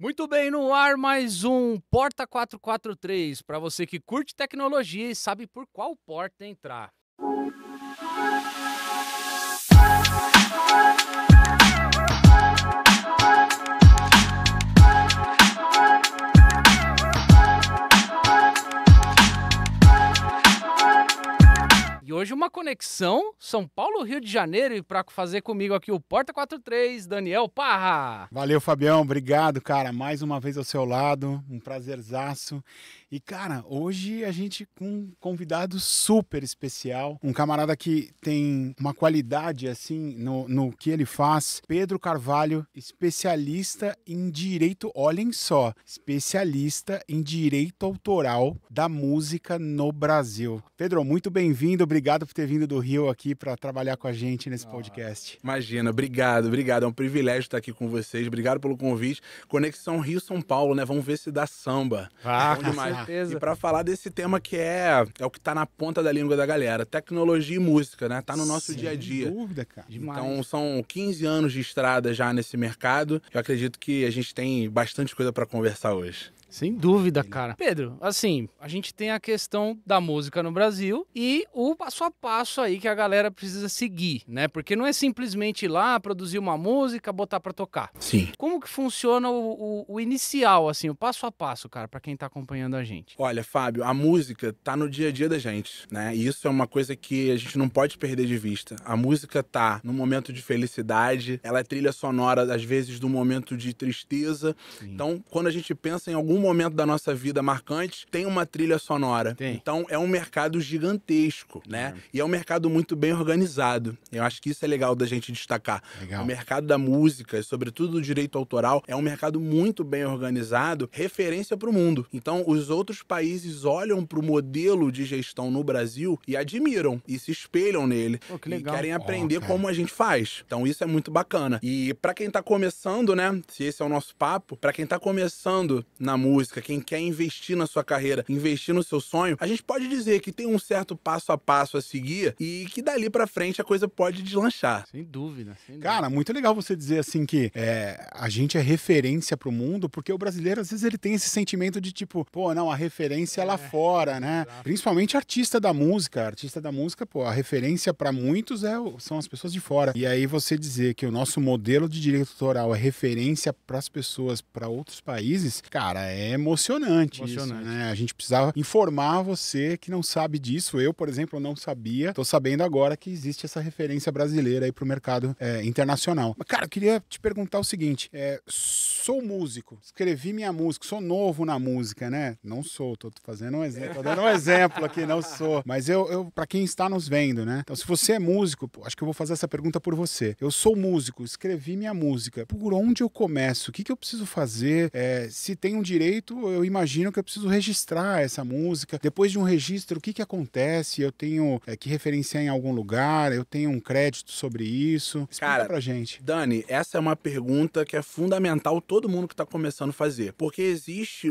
Muito bem, no ar mais um Porta 443, para você que curte tecnologia e sabe por qual porta entrar. E hoje uma conexão São Paulo-Rio de Janeiro e para fazer comigo aqui o Porta 43, Daniel Parra. Valeu, Fabião. Obrigado, cara. Mais uma vez ao seu lado. Um prazerzaço. E, cara, hoje a gente com um convidado super especial. Um camarada que tem uma qualidade, assim, no que ele faz. Pedro Carvalho, especialista em direito, olhem só, especialista em direito autoral da música no Brasil. Pedro, muito bem-vindo. Obrigado por ter vindo do Rio aqui para trabalhar com a gente nesse podcast. Imagina, obrigado. É um privilégio estar aqui com vocês. Obrigado pelo convite. Conexão Rio-São Paulo, né? Vamos ver se dá samba. Com certeza. E para falar desse tema que é o que tá na ponta da língua da galera, tecnologia e música, né? Tá no nosso dia a dia. Sem dúvida, cara. Então são 15 anos de estrada já nesse mercado. Eu acredito que a gente tem bastante coisa para conversar hoje. Sem dúvida, cara. Pedro, assim, a gente tem a questão da música no Brasil e o passo a passo aí que a galera precisa seguir, né? Porque não é simplesmente ir lá, produzir uma música, botar pra tocar. Sim. Como que funciona o inicial, assim, o passo a passo, cara, pra quem tá acompanhando a gente? Olha, Fábio, a música tá no dia a dia da gente, né? E isso é uma coisa que a gente não pode perder de vista. A música tá no momento de felicidade, ela é trilha sonora, às vezes, do momento de tristeza. Sim. Então, quando a gente pensa em algum momento da nossa vida marcante, tem uma trilha sonora. Tem. Então, é um mercado gigantesco, né? E é um mercado muito bem organizado. Eu acho que isso é legal da gente destacar. Legal. O mercado da música, sobretudo do direito autoral, é um mercado muito bem organizado, referência para o mundo. Então, os outros países olham para o modelo de gestão no Brasil e admiram e se espelham nele. Pô, que E legal. querem aprender cara. como a gente faz. Então, isso é muito bacana. E para quem tá começando, né? Se esse é o nosso papo, para quem tá começando na música, quem quer investir na sua carreira, investir no seu sonho, a gente pode dizer que tem um certo passo a passo a seguir e que dali pra frente a coisa pode deslanchar. Sem dúvida, sem dúvida. Cara, muito legal você dizer assim que a gente é referência pro mundo, porque o brasileiro às vezes ele tem esse sentimento de tipo, pô, não, a referência é lá fora, né? exato. Principalmente artista da música, pô, a referência pra muitos são as pessoas de fora. E aí você dizer que o nosso modelo de direito autoral é referência pras pessoas, pra outros países, cara, é emocionante isso, né? A gente precisava informar você que não sabe disso. Eu, por exemplo, não sabia. Tô sabendo agora que existe essa referência brasileira aí pro mercado internacional. Mas, cara, eu queria te perguntar o seguinte. Sou músico, escrevi minha música, sou novo na música, né? Não sou, tô fazendo um exemplo, tô dando um exemplo aqui, não sou. Mas eu para quem está nos vendo, né? Então, se você é músico, pô, acho que eu vou fazer essa pergunta por você. Eu sou músico, escrevi minha música. Por onde eu começo? O que eu preciso fazer? Se tem um direito, eu imagino que eu preciso registrar essa música. Depois de um registro, o que acontece? Eu tenho que referenciar em algum lugar? Eu tenho um crédito sobre isso? Explica pra gente. Dani, essa é uma pergunta que é fundamental todo mundo que está começando a fazer. Porque existe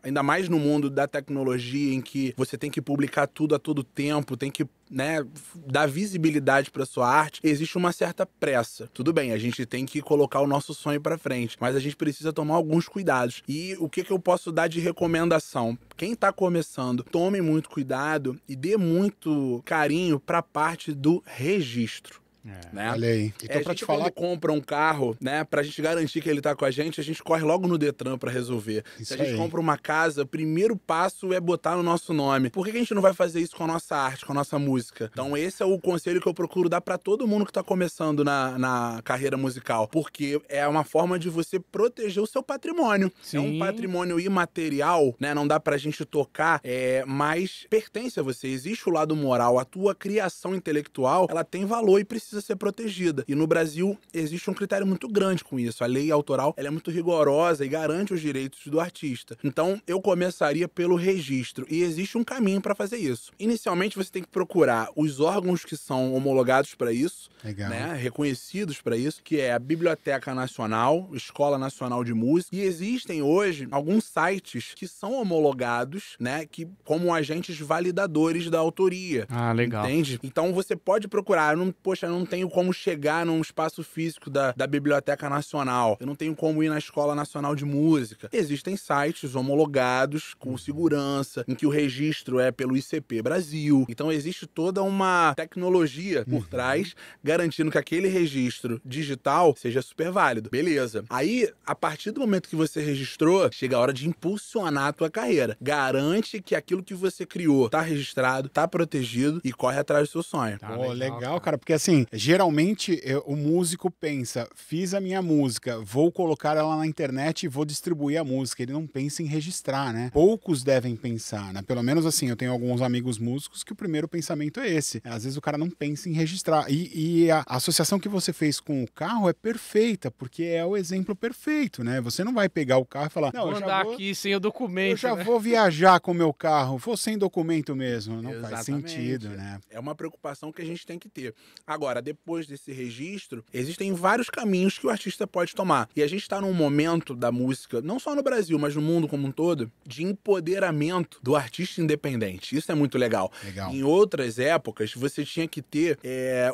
ainda mais no mundo da tecnologia, em que você tem que publicar tudo a todo tempo, tem que, né, dar visibilidade para sua arte, existe uma certa pressa. Tudo bem, a gente tem que colocar o nosso sonho para frente, mas a gente precisa tomar alguns cuidados. E o que eu posso dar de recomendação? Quem tá começando, tome muito cuidado e dê muito carinho para a parte do registro. Né? Olha aí. Então, A pra gente te falar. quando compra um carro, né, pra gente garantir que ele tá com a gente corre logo no Detran pra resolver. Isso Se a gente aí. compra uma casa, o primeiro passo é botar no nosso nome. Por que a gente não vai fazer isso com a nossa arte, com a nossa música? Então esse é o conselho que eu procuro dar pra todo mundo que tá começando na carreira musical. Porque é uma forma de você proteger o seu patrimônio. Sim. É um patrimônio imaterial, né, não dá pra gente tocar, mas pertence a você. Existe o lado moral, a tua criação intelectual, ela tem valor e precisa ser protegida. E no Brasil existe um critério muito grande com isso. A lei autoral, ela é muito rigorosa e garante os direitos do artista. Então, eu começaria pelo registro. E existe um caminho para fazer isso. Inicialmente, você tem que procurar os órgãos que são homologados para isso, Legal. né, reconhecidos para isso, que é a Biblioteca Nacional, Escola Nacional de Música. E existem hoje alguns sites que são homologados, né, que como agentes validadores da autoria. Ah, legal. Entende? Então você pode procurar, não não tenho como chegar num espaço físico da Biblioteca Nacional, eu não tenho como ir na Escola Nacional de Música. Existem sites homologados com segurança, em que o registro é pelo ICP Brasil. Então existe toda uma tecnologia por trás, garantindo que aquele registro digital seja super válido. Beleza. Aí, a partir do momento que você registrou, chega a hora de impulsionar a tua carreira. Garante que aquilo que você criou tá registrado, tá protegido e corre atrás do seu sonho. Pô, legal, cara, porque assim, geralmente o músico pensa, fiz a minha música, vou colocar ela na internet e vou distribuir a música. Ele não pensa em registrar, né? Poucos devem pensar, né? Pelo menos assim, eu tenho alguns amigos músicos que o primeiro pensamento é esse. Às vezes o cara não pensa em registrar. E a associação que você fez com o carro é perfeita, porque é o exemplo perfeito, né? Você não vai pegar o carro e falar, não, Vou andar aqui sem o documento. Eu já vou viajar com o meu carro, vou sem documento mesmo. Não faz Exatamente. sentido, né? É uma preocupação que a gente tem que ter. Agora, depois desse registro, existem vários caminhos que o artista pode tomar. E a gente está num momento da música, não só no Brasil, mas no mundo como um todo, de empoderamento do artista independente. Isso é muito legal. Em outras épocas, você tinha que ter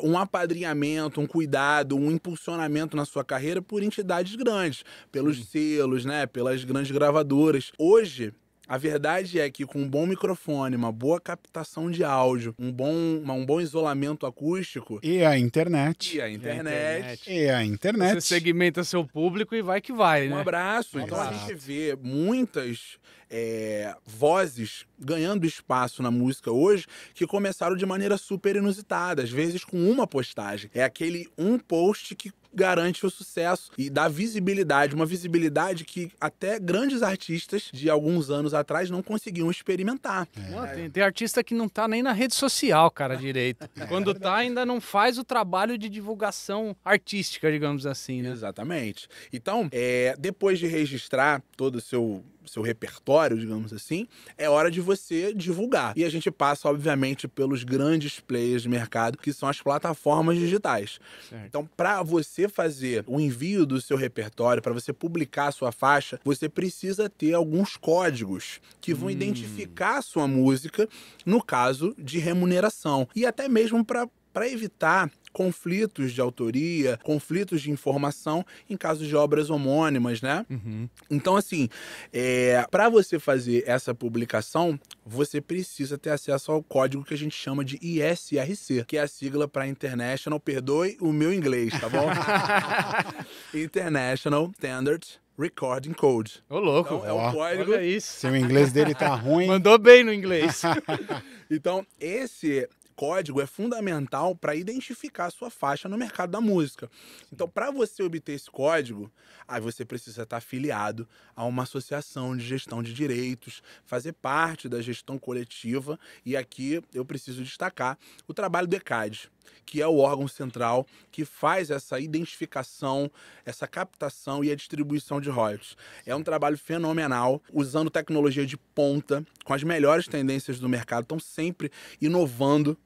um apadrinhamento, um cuidado, um impulsionamento na sua carreira por entidades grandes, pelos selos, né, pelas grandes gravadoras. Hoje, a verdade é que com um bom microfone, uma boa captação de áudio, um bom isolamento acústico... E a internet. E a internet. Você segmenta seu público e vai que vai, né? Um abraço. Então a gente vê muitas vozes ganhando espaço na música hoje que começaram de maneira super inusitada, às vezes com uma postagem. É aquele um post que garante o sucesso e dá visibilidade, uma visibilidade que até grandes artistas de alguns anos atrás não conseguiam experimentar. Tem artista que não tá nem na rede social, cara, direito. Quando tá, ainda não faz o trabalho de divulgação artística, digamos assim, né? Exatamente. Então, depois de registrar todo o seu repertório, digamos assim, é hora de você divulgar. E a gente passa, obviamente, pelos grandes players de mercado, que são as plataformas digitais. Certo. Então, para você fazer o envio do seu repertório, para você publicar a sua faixa, você precisa ter alguns códigos que vão identificar a sua música no caso de remuneração. E até mesmo para evitar conflitos de autoria, conflitos de informação em casos de obras homônimas, né? Então, assim, para você fazer essa publicação, você precisa ter acesso ao código que a gente chama de ISRC, que é a sigla para International, perdoe o meu inglês, tá bom? International Standard Recording Code. Ô, louco. Então, é o código... Olha isso. Se o inglês dele tá ruim... Mandou bem no inglês. Então, esse código é fundamental para identificar a sua faixa no mercado da música. Então, para você obter esse código, aí você precisa estar afiliado a uma associação de gestão de direitos, fazer parte da gestão coletiva, e aqui eu preciso destacar o trabalho do ECAD, que é o órgão central que faz essa identificação, essa captação e a distribuição de royalties. É um trabalho fenomenal, usando tecnologia de ponta, com as melhores tendências do mercado, estão sempre inovando,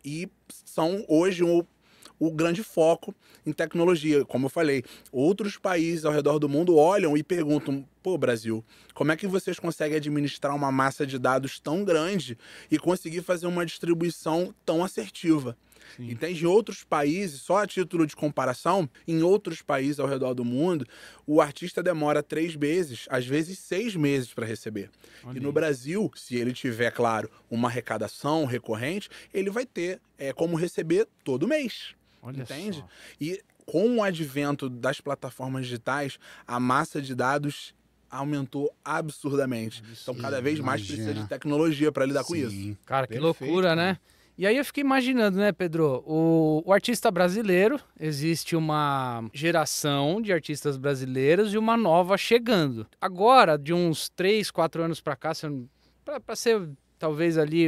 e são hoje o grande foco em tecnologia. Como eu falei, outros países ao redor do mundo olham e perguntam, pô, Brasil, como é que vocês conseguem administrar uma massa de dados tão grande e conseguir fazer uma distribuição tão assertiva? Entende? Em outros países, só a título de comparação, em outros países ao redor do mundo, o artista demora 3 meses, às vezes 6 meses para receber. E no Brasil, se ele tiver, claro, uma arrecadação recorrente, ele vai ter como receber todo mês. Entende? Só. E com o advento das plataformas digitais, a massa de dados aumentou absurdamente. Então, cada vez mais precisa de tecnologia para lidar com isso. Cara, que loucura, né? E aí eu fiquei imaginando, né, Pedro? O artista brasileiro, existe uma geração de artistas brasileiros e uma nova chegando. Agora, de uns 3, 4 anos para cá, para ser talvez ali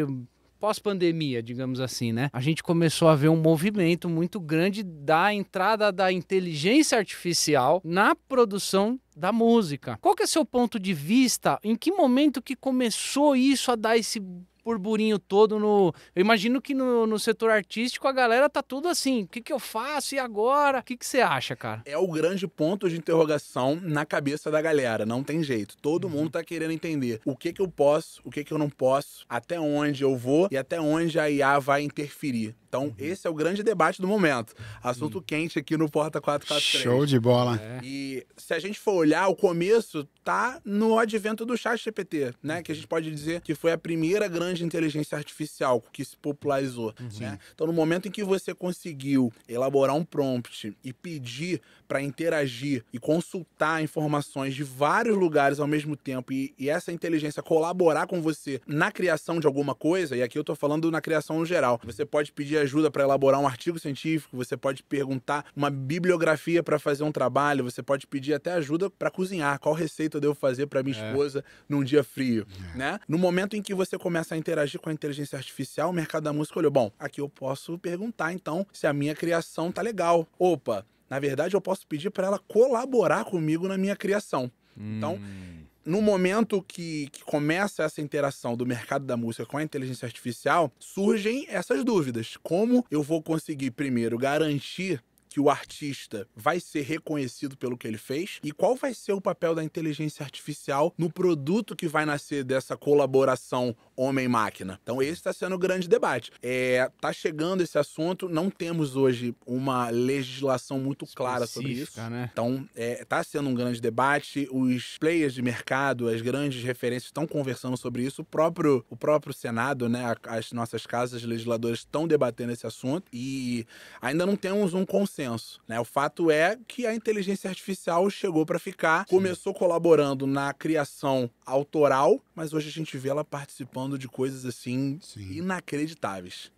pós-pandemia, digamos assim, né? A gente começou a ver um movimento muito grande da entrada da inteligência artificial na produção da música. Qual que é seu ponto de vista? Em que momento que começou isso a dar esse burburinho todo no... Eu imagino que no setor artístico a galera tá tudo assim, o que que eu faço e agora? O que que você acha, cara? É o grande ponto de interrogação na cabeça da galera, não tem jeito. Todo mundo tá querendo entender o que que eu posso, o que que eu não posso, até onde eu vou e até onde a IA vai interferir. Então, esse é o grande debate do momento. Assunto quente aqui no Porta 443. Show de bola. E se a gente for olhar, o começo tá no advento do ChatGPT, né? Que a gente pode dizer que foi a primeira grande inteligência artificial que se popularizou, né? Então, no momento em que você conseguiu elaborar um prompt e pedir para interagir e consultar informações de vários lugares ao mesmo tempo e essa inteligência colaborar com você na criação de alguma coisa, e aqui eu tô falando na criação no geral, você pode pedir ajuda para elaborar um artigo científico, você pode perguntar uma bibliografia para fazer um trabalho, você pode pedir até ajuda para cozinhar, qual receita eu devo fazer para minha esposa num dia frio, né? No momento em que você começa a interagir com a inteligência artificial, o mercado da música olhou, bom, aqui eu posso perguntar então se a minha criação tá legal. Opa, na verdade eu posso pedir para ela colaborar comigo na minha criação. Então, no momento que começa essa interação do mercado da música com a inteligência artificial, surgem essas dúvidas. Como eu vou conseguir, primeiro, garantir que o artista vai ser reconhecido pelo que ele fez e qual vai ser o papel da inteligência artificial no produto que vai nascer dessa colaboração homem-máquina. Então esse está sendo o grande debate. Tá chegando esse assunto, não temos hoje uma legislação muito clara sobre isso. Né? Então tá sendo um grande debate, os players de mercado, as grandes referências estão conversando sobre isso, o próprio Senado, né, as nossas casas legisladoras estão debatendo esse assunto e ainda não temos um consenso. Né? O fato é que a inteligência artificial chegou para ficar, começou colaborando na criação autoral, mas hoje a gente vê ela participando de coisas assim inacreditáveis.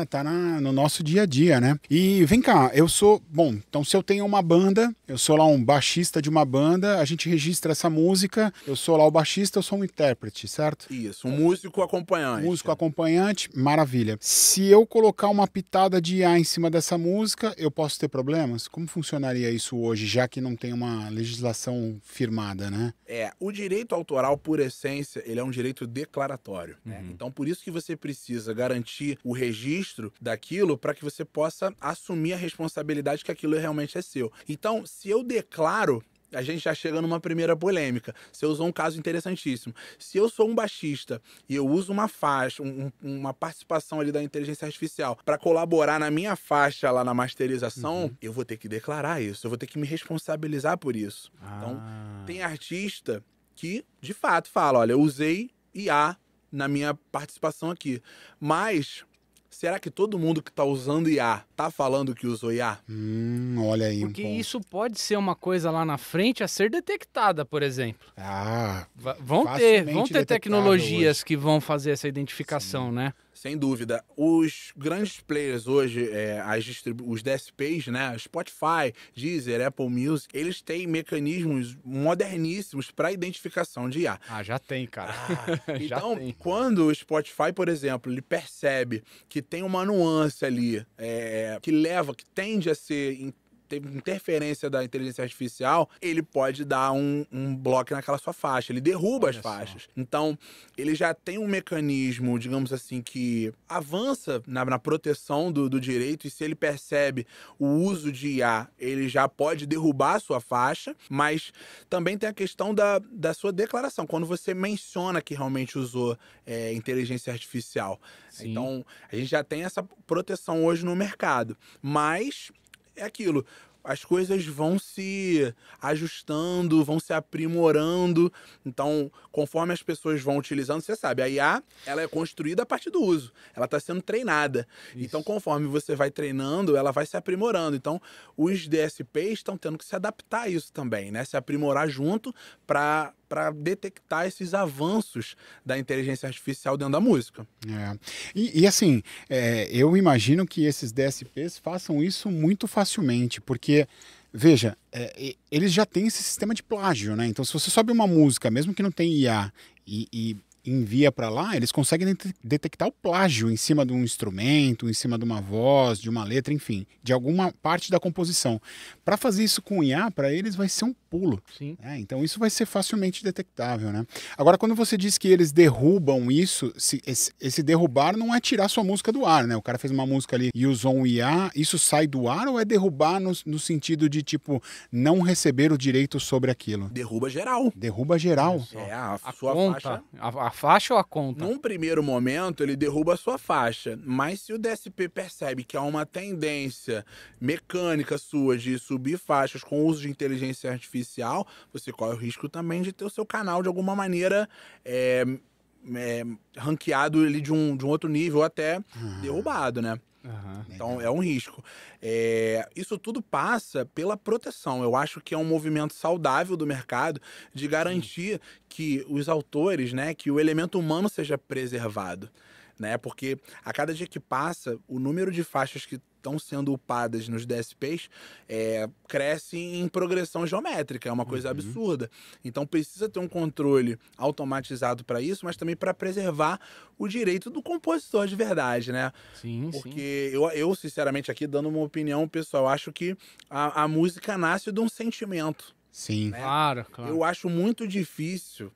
Tá no nosso dia a dia, né? E vem cá, então se eu tenho uma banda, eu sou lá um baixista de uma banda, a gente registra essa música, eu sou lá o baixista, eu sou um intérprete, certo? Isso, um músico acompanhante. Músico acompanhante, maravilha. Se eu colocar uma pitada de IA em cima dessa música, eu posso ter problemas? Como funcionaria isso hoje, já que não tem uma legislação firmada, né? O direito autoral, por essência, ele é um direito declaratório, né? Então, por isso que você precisa garantir o registro daquilo para que você possa assumir a responsabilidade que aquilo realmente é seu. Então, se eu declaro, a gente já chega numa primeira polêmica. Você usou um caso interessantíssimo. Se eu sou um baixista e eu uso uma faixa, uma participação ali da inteligência artificial para colaborar na minha faixa lá na masterização, eu vou ter que declarar isso, eu vou ter que me responsabilizar por isso. Então, tem artista que, de fato, fala, olha, eu usei IA na minha participação aqui, mas será que todo mundo que tá usando IA tá falando que usou IA? Olha aí. Porque isso pode ser uma coisa lá na frente a ser detectada, por exemplo. Vão ter tecnologias que vão fazer essa identificação, né? Sem dúvida. Os grandes players hoje, os DSPs, né? Spotify, Deezer, Apple Music, eles têm mecanismos moderníssimos para identificação de IA. Já tem, cara. Então, quando o Spotify, por exemplo, ele percebe que tem uma nuance ali, que tende a ser interferência da inteligência artificial, ele pode dar um bloco naquela sua faixa, ele derruba as faixas. Então, ele já tem um mecanismo, digamos assim, que avança na proteção do direito, e se ele percebe o uso de IA, ele já pode derrubar a sua faixa, mas também tem a questão da sua declaração, quando você menciona que realmente usou inteligência artificial. Sim. Então, a gente já tem essa proteção hoje no mercado, mas é aquilo, as coisas vão se ajustando, vão se aprimorando. Então, conforme as pessoas vão utilizando, você sabe, a IA, ela é construída a partir do uso. Ela está sendo treinada. Isso. Então, conforme você vai treinando, ela vai se aprimorando. Então, os DSPs estão tendo que se adaptar a isso também, né? Se aprimorar junto para detectar esses avanços da inteligência artificial dentro da música. E assim, eu imagino que esses DSPs façam isso muito facilmente, porque, veja, eles já têm esse sistema de plágio, né? Então, se você sobe uma música, mesmo que não tenha IA, e envia para lá, eles conseguem detectar o plágio em cima de um instrumento, em cima de uma voz, de uma letra, enfim, de alguma parte da composição. Para fazer isso com IA, para eles vai ser um pulo. Sim. Então isso vai ser facilmente detectável, né? Agora, quando você diz que eles derrubam isso, esse derrubar não é tirar sua música do ar, né? O cara fez uma música ali e usou um IA, isso sai do ar ou é derrubar no sentido de, tipo, não receber o direito sobre aquilo? Derruba geral. Derruba geral. A A sua conta, faixa. a faixa ou a conta? Num primeiro momento, ele derruba a sua faixa, mas se o DSP percebe que há uma tendência mecânica sua de subir faixas com o uso de inteligência artificial, você corre o risco também de ter o seu canal de alguma maneira ranqueado ali de um outro nível, ou até derrubado, né? Então é um risco. Isso tudo passa pela proteção. Eu acho que é um movimento saudável do mercado de garantir que os autores, né, que o elemento humano seja preservado, né? Porque a cada dia que passa, o número de faixas que estão sendo upadas nos DSPs cresce em progressão geométrica, é uma coisa absurda. Então precisa ter um controle automatizado para isso, mas também para preservar o direito do compositor de verdade, né? Sim, Porque eu, sinceramente, aqui dando uma opinião pessoal, acho que a música nasce de um sentimento. Sim. Né? Claro. Eu acho muito difícil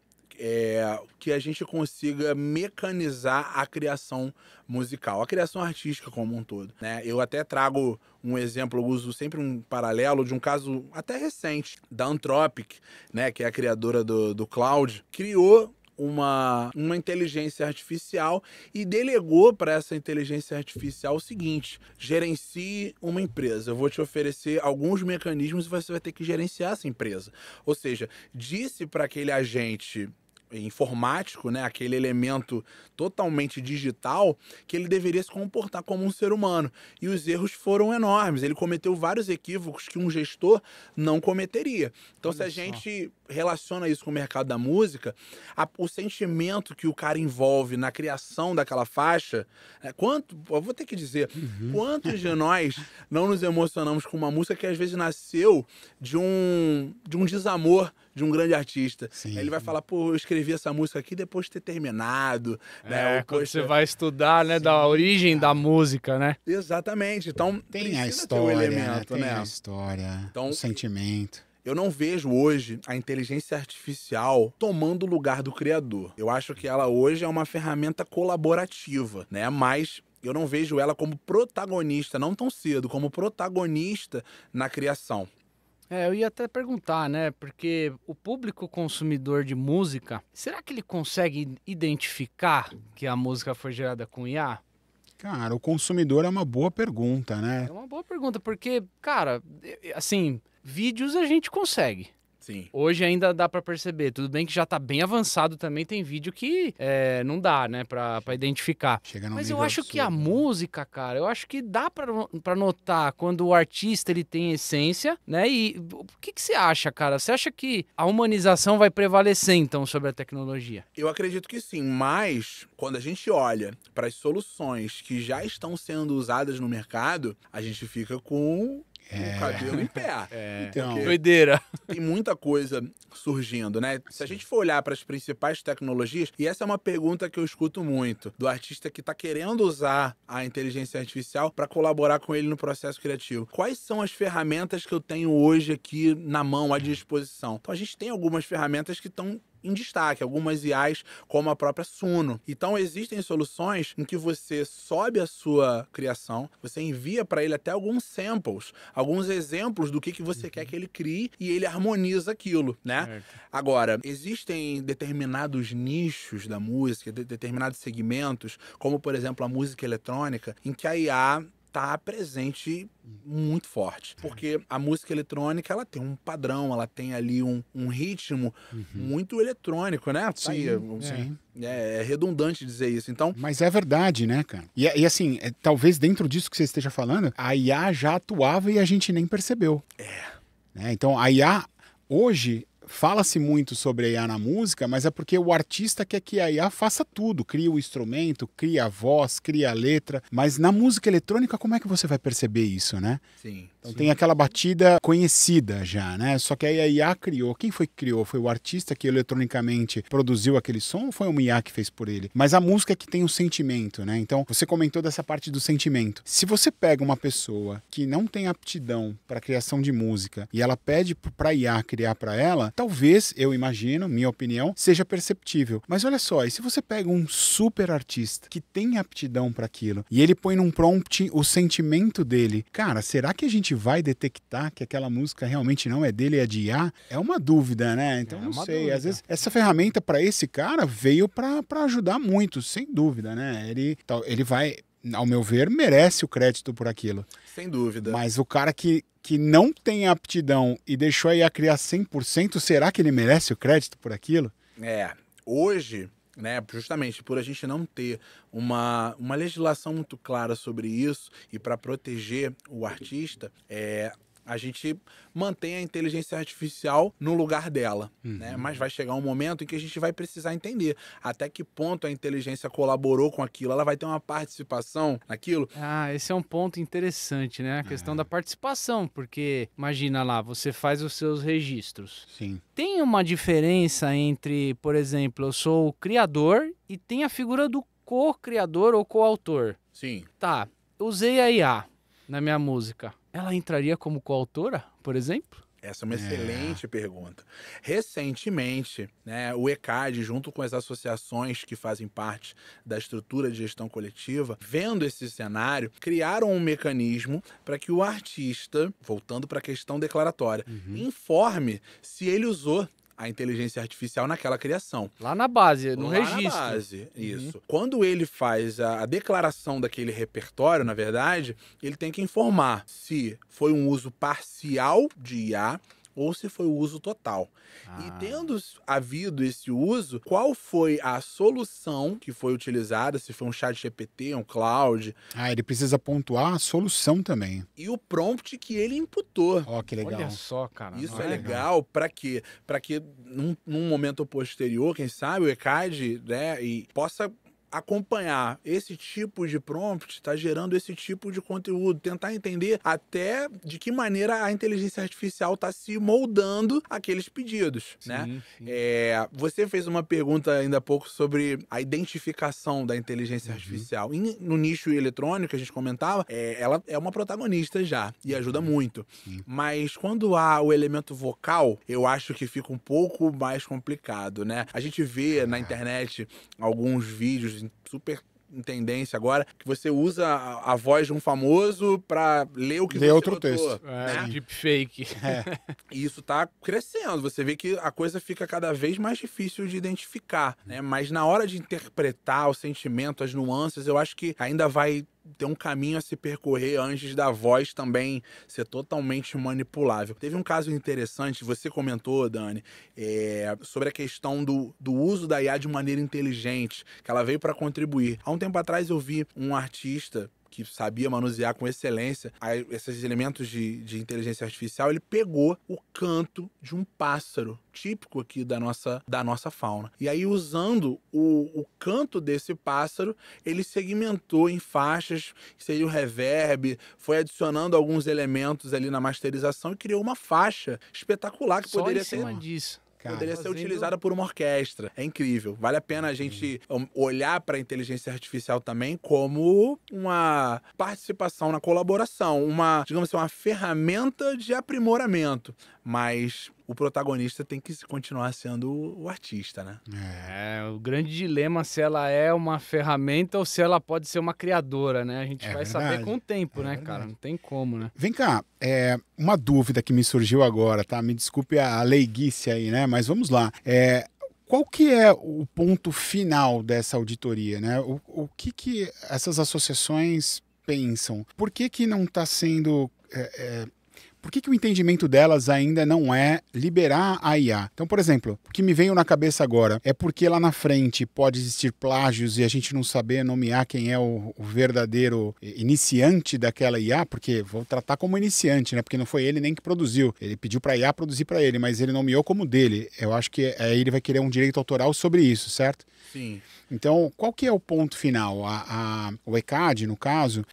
que a gente consiga mecanizar a criação musical, a criação artística como um todo, né? Eu até trago um exemplo, eu uso sempre um paralelo de um caso até recente, da Anthropic, né, que é a criadora do Claude, criou uma inteligência artificial e delegou para essa inteligência artificial o seguinte: gerencie uma empresa. Eu vou te oferecer alguns mecanismos e você vai ter que gerenciar essa empresa. Ou seja, disse para aquele agente informático, né, aquele elemento totalmente digital, que ele deveria se comportar como um ser humano. E os erros foram enormes. Ele cometeu vários equívocos que um gestor não cometeria. Então, se a gente relaciona isso com o mercado da música, o sentimento que o cara envolve na criação daquela faixa, eu vou ter que dizer, quantos de nós não nos emocionamos com uma música que às vezes nasceu de um desamor de um grande artista. Sim. Ele vai falar, pô, eu escrevi essa música aqui depois de ter terminado. Né? Quando você vai estudar, né, da origem da música, né? Exatamente. Então, Tem a precisa ter história, o elemento, tem né? a história, Então, o sentimento. Eu não vejo hoje a inteligência artificial tomando o lugar do criador. Eu acho que ela hoje é uma ferramenta colaborativa, né? Mas eu não vejo ela como protagonista, não tão cedo, como protagonista na criação. Eu ia até perguntar, né? Porque o público consumidor de música, será que ele consegue identificar que a música foi gerada com IA? Cara, o consumidor é uma boa pergunta, né? É uma boa pergunta, porque, cara, assim, vídeos a gente consegue. Sim. Hoje ainda dá pra perceber. Tudo bem que já tá bem avançado também, tem vídeo que não dá, né, pra identificar. Chega num Mas eu nível acho que a absurdo, né? música, cara, eu acho que dá pra notar quando o artista ele tem essência, né? E o que você acha, cara? Você acha que a humanização vai prevalecer, então, sobre a tecnologia? Eu acredito que sim, mas quando a gente olha para as soluções que já estão sendo usadas no mercado, a gente fica com o cabelo em pé. Então, Doideira. Tem muita coisa surgindo, né? Se a gente for olhar para as principais tecnologias, e essa é uma pergunta que eu escuto muito, do artista que está querendo usar a inteligência artificial para colaborar com ele no processo criativo. Quais são as ferramentas que eu tenho hoje aqui na mão, à disposição? Então a gente tem algumas ferramentas que estão em destaque, algumas IAs como a própria Suno. Então existem soluções em que você sobe a sua criação, você envia para ele até alguns samples, alguns exemplos do que você quer que ele crie e ele harmoniza aquilo, né? Certo. Agora, existem determinados nichos da música, determinados segmentos, como por exemplo a música eletrônica, em que a IA tá presente muito forte. Porque a música eletrônica, ela tem um padrão, ela tem ali um ritmo muito eletrônico, né? Tá aí, sim. É redundante dizer isso. Então, Mas é verdade, né, cara? E assim, talvez dentro disso que você esteja falando, a IA já atuava e a gente nem percebeu. Né? Então, a IA, hoje, fala-se muito sobre a IA na música, mas é porque o artista quer que a IA faça tudo. Cria o instrumento, cria a voz, cria a letra. Mas na música eletrônica, como é que você vai perceber isso, né? sim. Então tem aquela batida conhecida já, né? Só que aí a IA criou. Quem foi que criou? Foi o artista que eletronicamente produziu aquele som ou foi uma IA que fez por ele? Mas a música que tem o sentimento, né? Então você comentou dessa parte do sentimento. Se você pega uma pessoa que não tem aptidão para criação de música e ela pede para IA criar para ela, talvez, eu imagino, minha opinião, seja perceptível. Mas olha só, e se você pega um super artista que tem aptidão para aquilo e ele põe num prompt o sentimento dele, cara, será que a gente vai detectar que aquela música realmente não é dele, é de IA? É uma dúvida, né? Então não sei, dúvida. Às vezes essa ferramenta para esse cara veio para ajudar muito, sem dúvida, né? Ele vai, ao meu ver, merece o crédito por aquilo. Sem dúvida. Mas o cara que não tem aptidão e deixou a IA criar 100%, será que ele merece o crédito por aquilo? Hoje, né, justamente por a gente não ter uma legislação muito clara sobre isso e para proteger o artista, a gente mantém a inteligência artificial no lugar dela, né? Mas vai chegar um momento em que a gente vai precisar entender até que ponto a inteligência colaborou com aquilo, ela vai ter uma participação naquilo. Esse é um ponto interessante, né? A questão da participação, porque imagina lá, você faz os seus registros. Sim. Tem uma diferença entre, por exemplo, eu sou o criador e tem a figura do co-criador ou coautor. Sim. Tá, usei a IA na minha música. Ela entraria como coautora, por exemplo? Essa é uma excelente pergunta. Recentemente, né, o ECAD, junto com as associações que fazem parte da estrutura de gestão coletiva, vendo esse cenário, criaram um mecanismo para que o artista, voltando para a questão declaratória, informe se ele usou a inteligência artificial naquela criação. Lá na base, no registro. Na base, isso. Quando ele faz a declaração daquele repertório, na verdade, ele tem que informar se foi um uso parcial de IA ou se foi o uso total. E tendo havido esse uso, qual foi a solução que foi utilizada, se foi um chat GPT, um cloud. Ele precisa pontuar a solução também. E o prompt que ele imputou. Que legal. Olha só, cara. Isso é legal para quê? Para que num momento posterior, quem sabe, o ECAD, né, e possa acompanhar esse tipo de prompt, está gerando esse tipo de conteúdo, tentar entender até de que maneira a inteligência artificial está se moldando aqueles pedidos, né? Sim. Você fez uma pergunta ainda há pouco sobre a identificação da inteligência artificial. No nicho eletrônico, a gente comentava, ela é uma protagonista já e ajuda muito. Mas quando há o elemento vocal, eu acho que fica um pouco mais complicado, né? A gente vê na internet alguns vídeos super em tendência agora, que você usa a voz de um famoso para ler o que você outro botou, texto. né? Deepfake. E isso tá crescendo. Você vê que a coisa fica cada vez mais difícil de identificar, né? Mas na hora de interpretar o sentimento, as nuances, eu acho que ainda vai ter um caminho a se percorrer antes da voz também ser totalmente manipulável. Teve um caso interessante, você comentou, Dani, sobre a questão do uso da IA de maneira inteligente, que ela veio para contribuir. Há um tempo atrás eu vi um artista que sabia manusear com excelência esses elementos de inteligência artificial, ele pegou o canto de um pássaro típico aqui da nossa fauna. E aí, usando o canto desse pássaro, ele segmentou em faixas, que seria o reverb, foi adicionando alguns elementos ali na masterização e criou uma faixa espetacular que Só poderia em cima disso. Poderia ser utilizada por uma orquestra. É incrível. Vale a pena a gente olhar para a inteligência artificial também como uma participação na colaboração, digamos assim, uma ferramenta de aprimoramento. Mas o protagonista tem que continuar sendo o artista, né? O grande dilema se ela é uma ferramenta ou se ela pode ser uma criadora, né? A gente vai saber com o tempo, né, cara? Não tem como, né? Vem cá, uma dúvida que me surgiu agora, tá? Me desculpe a leiguice aí, né? Mas vamos lá. Qual que é o ponto final dessa auditoria, né? O que essas associações pensam? Por que não está sendo... Por que o entendimento delas ainda não é liberar a IA? Então, por exemplo, o que me veio na cabeça agora é porque lá na frente pode existir plágios e a gente não saber nomear quem é o verdadeiro iniciante daquela IA, porque vou tratar como iniciante, né? Porque não foi ele nem que produziu. Ele pediu para a IA produzir para ele, mas ele nomeou como dele. Eu acho que aí ele vai querer um direito autoral sobre isso, certo? Sim. Então, qual que é o ponto final? O ECAD, no caso,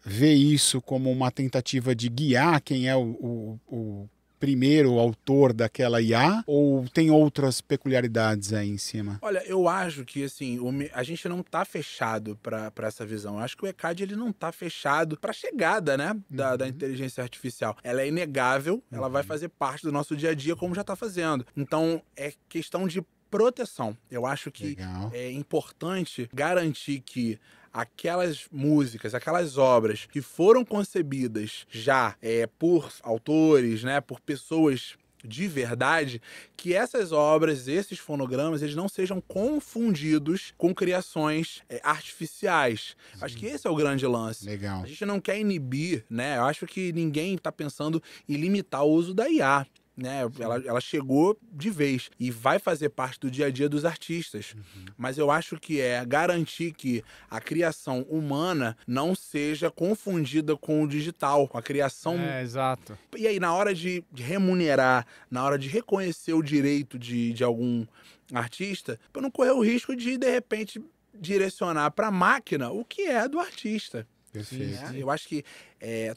vê isso como uma tentativa de guiar quem é o primeiro autor daquela IA, ou tem outras peculiaridades aí em cima? Olha, eu acho que, assim, a gente não tá fechado para essa visão. Eu acho que o ECAD, ele não tá fechado para a chegada, né, da inteligência artificial. Ela é inegável, ela vai fazer parte do nosso dia a dia, como já tá fazendo. Então, é questão de proteção. Eu acho que Legal. é importante garantir que aquelas músicas, aquelas obras que foram concebidas já por autores, né, por pessoas de verdade, que essas obras, esses fonogramas, eles não sejam confundidos com criações artificiais. Acho que esse é o grande lance. Legal. A gente não quer inibir, né? Eu acho que ninguém está pensando em limitar o uso da IA. Né? Ela chegou de vez e vai fazer parte do dia a dia dos artistas. Mas eu acho que é garantir que a criação humana não seja confundida com o digital, com a criação. Exato. E aí, na hora de remunerar, na hora de reconhecer o direito de algum artista, para não correr o risco de repente, direcionar para a máquina o que é do artista. Perfeito. Né? Eu acho que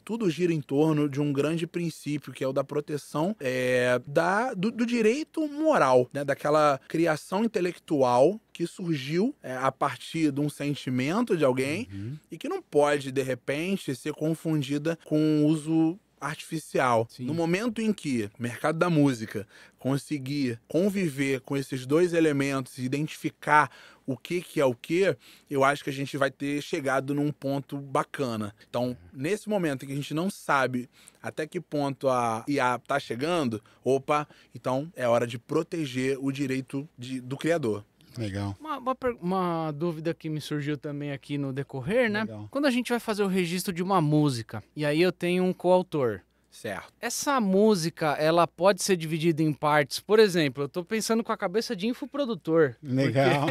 tudo gira em torno de um grande princípio, que é o da proteção do direito moral, né? Daquela criação intelectual que surgiu a partir de um sentimento de alguém e que não pode, de repente, ser confundida com o uso artificial. Sim. No momento em que o mercado da música conseguir conviver com esses dois elementos e identificar o que é o que, eu acho que a gente vai ter chegado num ponto bacana. Então, nesse momento em que a gente não sabe até que ponto a IA tá chegando, então é hora de proteger o direito do criador. Legal. Uma dúvida que me surgiu também aqui no decorrer, né? Legal. Quando a gente vai fazer o registro de uma música, e aí eu tenho um coautor, Certo. essa música, ela pode ser dividida em partes. Por exemplo, eu tô pensando com a cabeça de infoprodutor. Legal.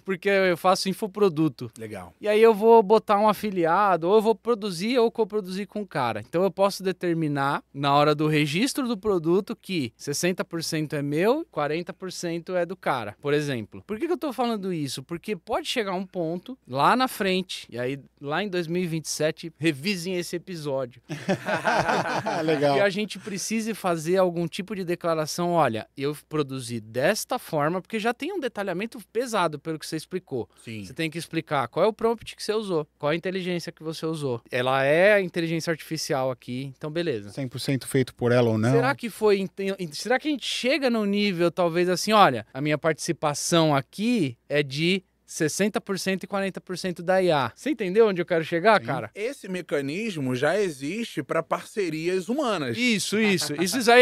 Porque eu faço infoproduto. Legal. E aí eu vou botar um afiliado, ou eu vou produzir ou coproduzir com o cara. Então eu posso determinar, na hora do registro do produto, que 60% é meu, 40% é do cara, por exemplo. Por que eu tô falando isso? Porque pode chegar um ponto, lá na frente, e aí lá em 2027, revisem esse episódio. Legal. Que a gente precise fazer algum tipo de declaração, olha, eu produzi desta forma, porque já tem um detalhamento pesado pelo que você explicou. Sim. Você tem que explicar qual é o prompt que você usou, qual é a inteligência que você usou. Ela é a inteligência artificial aqui, então beleza. 100% feito por ela ou não? Será que será que a gente chega no nível, talvez assim, olha, a minha participação aqui é de 60% e 40% da IA. Você entendeu onde eu quero chegar, Sim. cara? Esse mecanismo já existe para parcerias humanas. Isso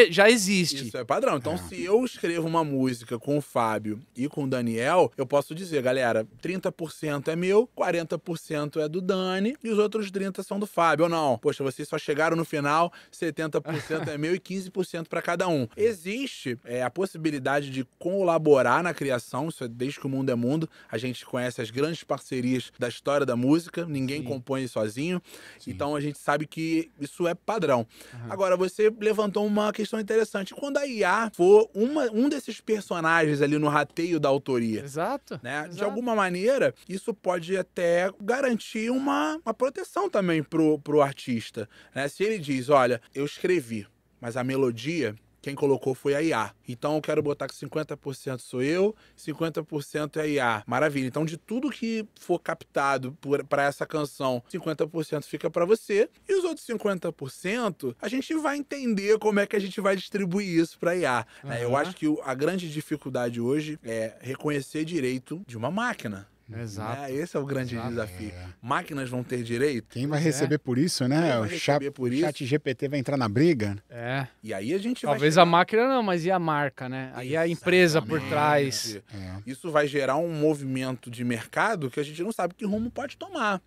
já existe. Isso é padrão. Então, se eu escrevo uma música com o Fábio e com o Daniel, eu posso dizer, galera, 30% é meu, 40% é do Dani e os outros 30% são do Fábio. Ou não, poxa, vocês só chegaram no final, 70% é meu e 15% para cada um. Existe a possibilidade de colaborar na criação, isso é desde que o mundo é mundo. A gente conhece as grandes parcerias da história da música, ninguém compõe sozinho, então a gente sabe que isso é padrão. Agora, você levantou uma questão interessante. Quando a IA for um desses personagens ali no rateio da autoria, Exato. né? Exato. De alguma maneira, isso pode até garantir uma proteção também pro artista, né? Se ele diz, olha, eu escrevi, mas a melodia, quem colocou foi a IA. Então eu quero botar que 50% sou eu, 50% é a IA. Maravilha. Então de tudo que for captado para essa canção, 50% fica para você e os outros 50% a gente vai entender como é que a gente vai distribuir isso para a IA. Eu acho que a grande dificuldade hoje é reconhecer direito de uma máquina. Exato. Esse é o grande desafio. Máquinas vão ter direito? Quem vai receber por isso, né? Quem vai receber por isso? Chat GPT vai entrar na briga. É. E aí a gente Talvez vai a máquina não, mas e a marca, né? Aí a empresa por trás. Isso vai gerar um movimento de mercado que a gente não sabe que rumo pode tomar.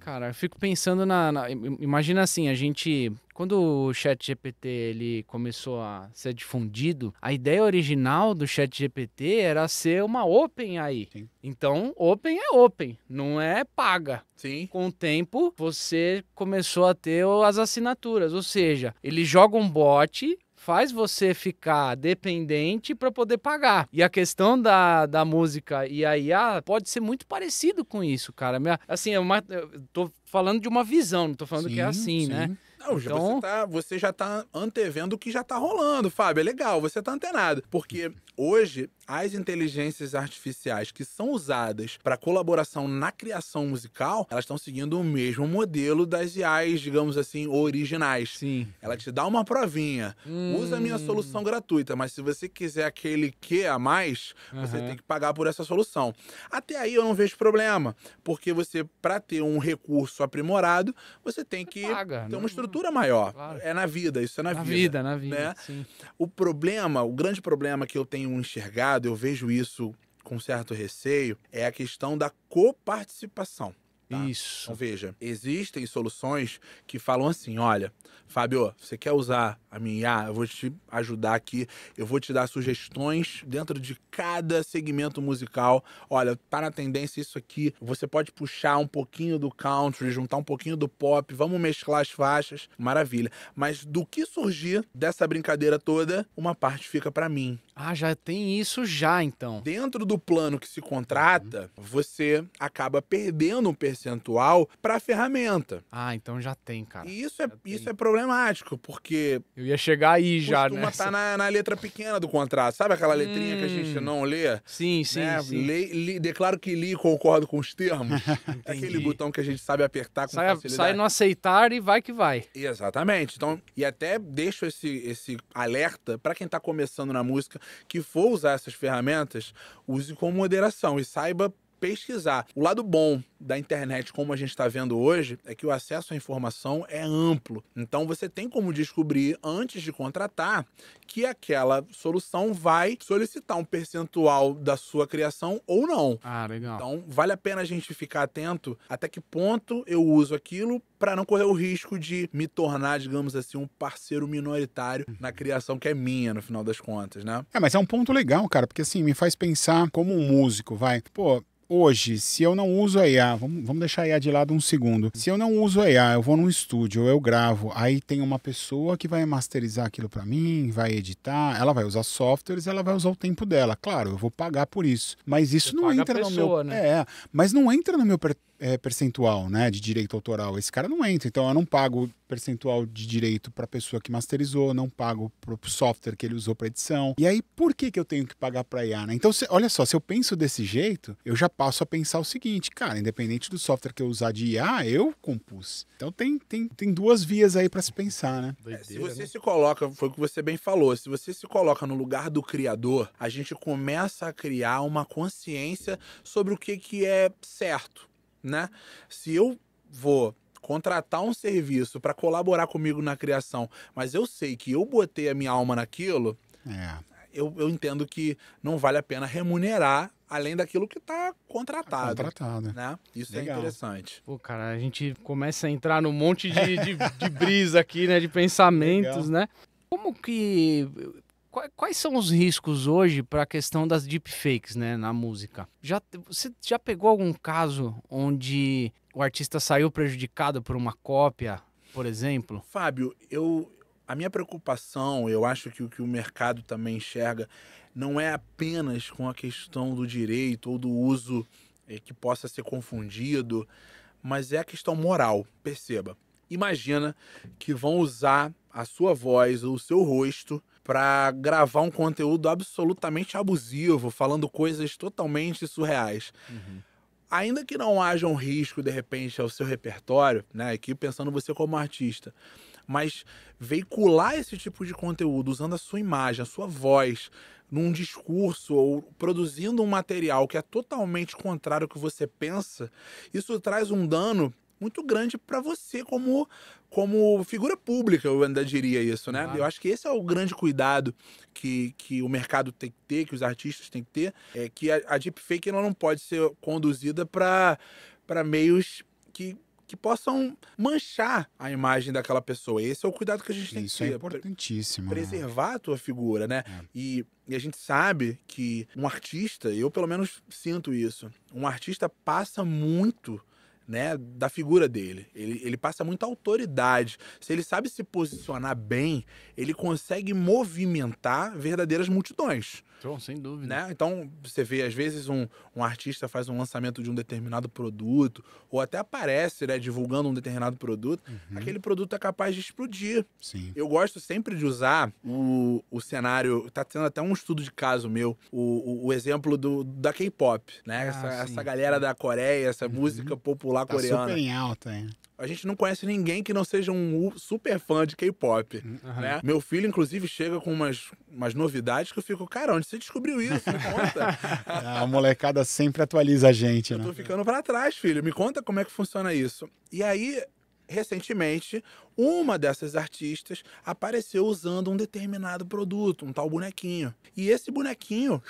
Cara, eu fico pensando imagina assim, a gente... Quando o ChatGPT ele começou a ser difundido, a ideia original do ChatGPT era ser uma OpenAI. Sim. Então, Open é Open, não é paga. Sim. Com o tempo, você começou a ter as assinaturas, ou seja, ele joga um bot, faz você ficar dependente para poder pagar. E a questão da música e a IA pode ser muito parecido com isso, cara. Assim, eu tô falando de uma visão, não tô falando que é assim, né? Não, então... você já tá antevendo o que já tá rolando, Fábio. É legal, você tá antenado. Porque hoje, as inteligências artificiais que são usadas para colaboração na criação musical, elas estão seguindo o mesmo modelo das IAs, digamos assim, originais. Sim. Ela te dá uma provinha. Usa a minha solução gratuita, mas se você quiser aquele que a mais, você tem que pagar por essa solução. Até aí eu não vejo problema, porque você, para ter um recurso aprimorado, você tem que ter uma estrutura maior. Claro. É na vida, isso é na vida. Na vida, né? Sim. O grande problema que eu tenho enxergado, eu vejo isso com certo receio, é a questão da coparticipação. Tá? Isso. Então, veja, existem soluções que falam assim, olha, Fábio, você quer usar a minha IA? Eu vou te ajudar aqui, eu vou te dar sugestões dentro de cada segmento musical. Olha, tá na tendência isso aqui, você pode puxar um pouquinho do country, juntar um pouquinho do pop, vamos mesclar as faixas, maravilha. Mas do que surgir dessa brincadeira toda, uma parte fica pra mim. Ah, já tem isso já, então. Dentro do plano que se contrata, você acaba perdendo um percentual para a ferramenta. Ah, então já tem, cara. E isso é problemático, porque... Eu ia chegar aí já, né? Costuma estar na letra pequena do contrato. Sabe aquela letrinha que a gente não lê? Sim, sim, né? sim. Declaro que li e concordo com os termos. É aquele botão que a gente sabe apertar com facilidade. Sai no aceitar e vai que vai. Exatamente. Então, e até deixo esse alerta para quem está começando na música, que for usar essas ferramentas, use com moderação e saiba pesquisar. O lado bom da internet, como a gente está vendo hoje, é que o acesso à informação é amplo. Então você tem como descobrir, antes de contratar, que aquela solução vai solicitar um percentual da sua criação ou não. Ah, legal. Então vale a pena a gente ficar atento até que ponto eu uso aquilo para não correr o risco de me tornar, digamos assim, um parceiro minoritário na criação que é minha, no final das contas, né? Mas é um ponto legal, cara, porque assim, me faz pensar como um músico, vai. Pô, hoje, se eu não uso a IA, vamos deixar a IA de lado um segundo. Se eu não uso a IA, eu vou num estúdio, eu gravo, aí tem uma pessoa que vai masterizar aquilo pra mim, vai editar, ela vai usar softwares, ela vai usar o tempo dela. Claro, eu vou pagar por isso. Mas isso não entra no meu... né? Mas não entra no meu percentual, né, de direito autoral. Esse cara não entra, então eu não pago percentual de direito para a pessoa que masterizou, não pago pro software que ele usou para edição. E aí, por que eu tenho que pagar para IA, né? Então, olha só, se eu penso desse jeito, eu já passo a pensar o seguinte, cara, independente do software que eu usar de IA, eu compus. Então tem duas vias aí para se pensar, né? Se você se coloca, foi o que você bem falou, se você se coloca no lugar do criador, a gente começa a criar uma consciência sobre o que é certo, né? Se eu vou contratar um serviço para colaborar comigo na criação, mas eu sei que eu botei a minha alma naquilo, eu entendo que não vale a pena remunerar além daquilo que está contratado. Né? Isso legal. É interessante. Pô, cara, a gente começa a entrar num monte de brisa aqui, né? De pensamentos, legal. Né? Como que... Quais são os riscos hoje para a questão das deepfakes, né, na música? Você já pegou algum caso onde o artista saiu prejudicado por uma cópia, por exemplo? Fábio, a minha preocupação, eu acho que o que o mercado também enxerga, não é apenas com a questão do direito ou do uso que possa ser confundido, mas é a questão moral. Perceba, imagina que vão usar a sua voz ou o seu rosto para gravar um conteúdo absolutamente abusivo, falando coisas totalmente surreais. Ainda que não haja um risco, de repente, ao seu repertório, né? Aqui pensando você como artista, mas veicular esse tipo de conteúdo usando a sua imagem, a sua voz, num discurso ou produzindo um material que é totalmente contrário ao que você pensa, isso traz um dano muito grande para você como figura pública, eu ainda diria isso, né? Eu acho que esse é o grande cuidado que o mercado tem que ter, que os artistas têm que ter, é que a deepfake ela não pode ser conduzida para meios que possam manchar a imagem daquela pessoa. Esse é o cuidado que a gente tem que ter. Isso é importantíssimo. Preservar a tua figura, né? E a gente sabe que um artista, eu pelo menos sinto isso, um artista passa muito né, da figura dele. Ele passa muita autoridade. Se ele sabe se posicionar bem, ele consegue movimentar verdadeiras multidões. Então, sem dúvida. Né? Então, você vê, às vezes, um artista faz um lançamento de um determinado produto, ou até aparece, né, divulgando um determinado produto, aquele produto é capaz de explodir. Sim. Eu gosto sempre de usar o cenário, tá tendo até um estudo de caso meu, o exemplo da K-pop, né? Essa galera da Coreia, essa música popular Tá coreana. super em alta, hein? A gente não conhece ninguém que não seja um super fã de K-pop, né? Meu filho, inclusive, chega com umas novidades que eu fico, cara, onde você descobriu isso? Me conta. A molecada sempre atualiza a gente, né? Eu tô ficando pra trás, filho. Me conta como é que funciona isso. E aí, recentemente, uma dessas artistas apareceu usando um determinado produto, um tal bonequinho. E esse bonequinho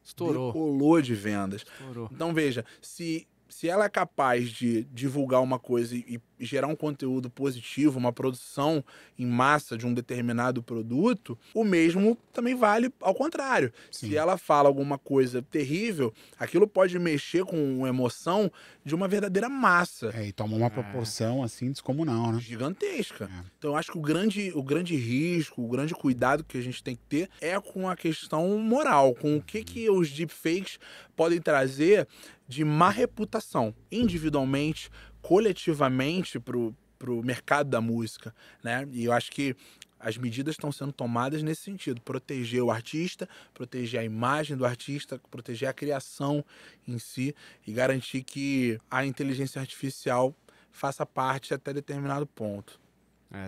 Estourou. decolou de vendas. Estourou. Então, veja, se ela é capaz de divulgar uma coisa e gerar um conteúdo positivo, uma produção em massa de um determinado produto, o mesmo também vale ao contrário. Sim. Se ela fala alguma coisa terrível, aquilo pode mexer com a emoção de uma verdadeira massa. E toma uma proporção, assim, descomunal, né? Gigantesca. Então, eu acho que o grande risco, o grande cuidado que a gente tem que ter é com a questão moral, com o que os deepfakes podem trazer de má reputação, individualmente, coletivamente, pro mercado da música, né? E eu acho que as medidas estão sendo tomadas nesse sentido, proteger o artista, proteger a imagem do artista, proteger a criação em si e garantir que a inteligência artificial faça parte até determinado ponto.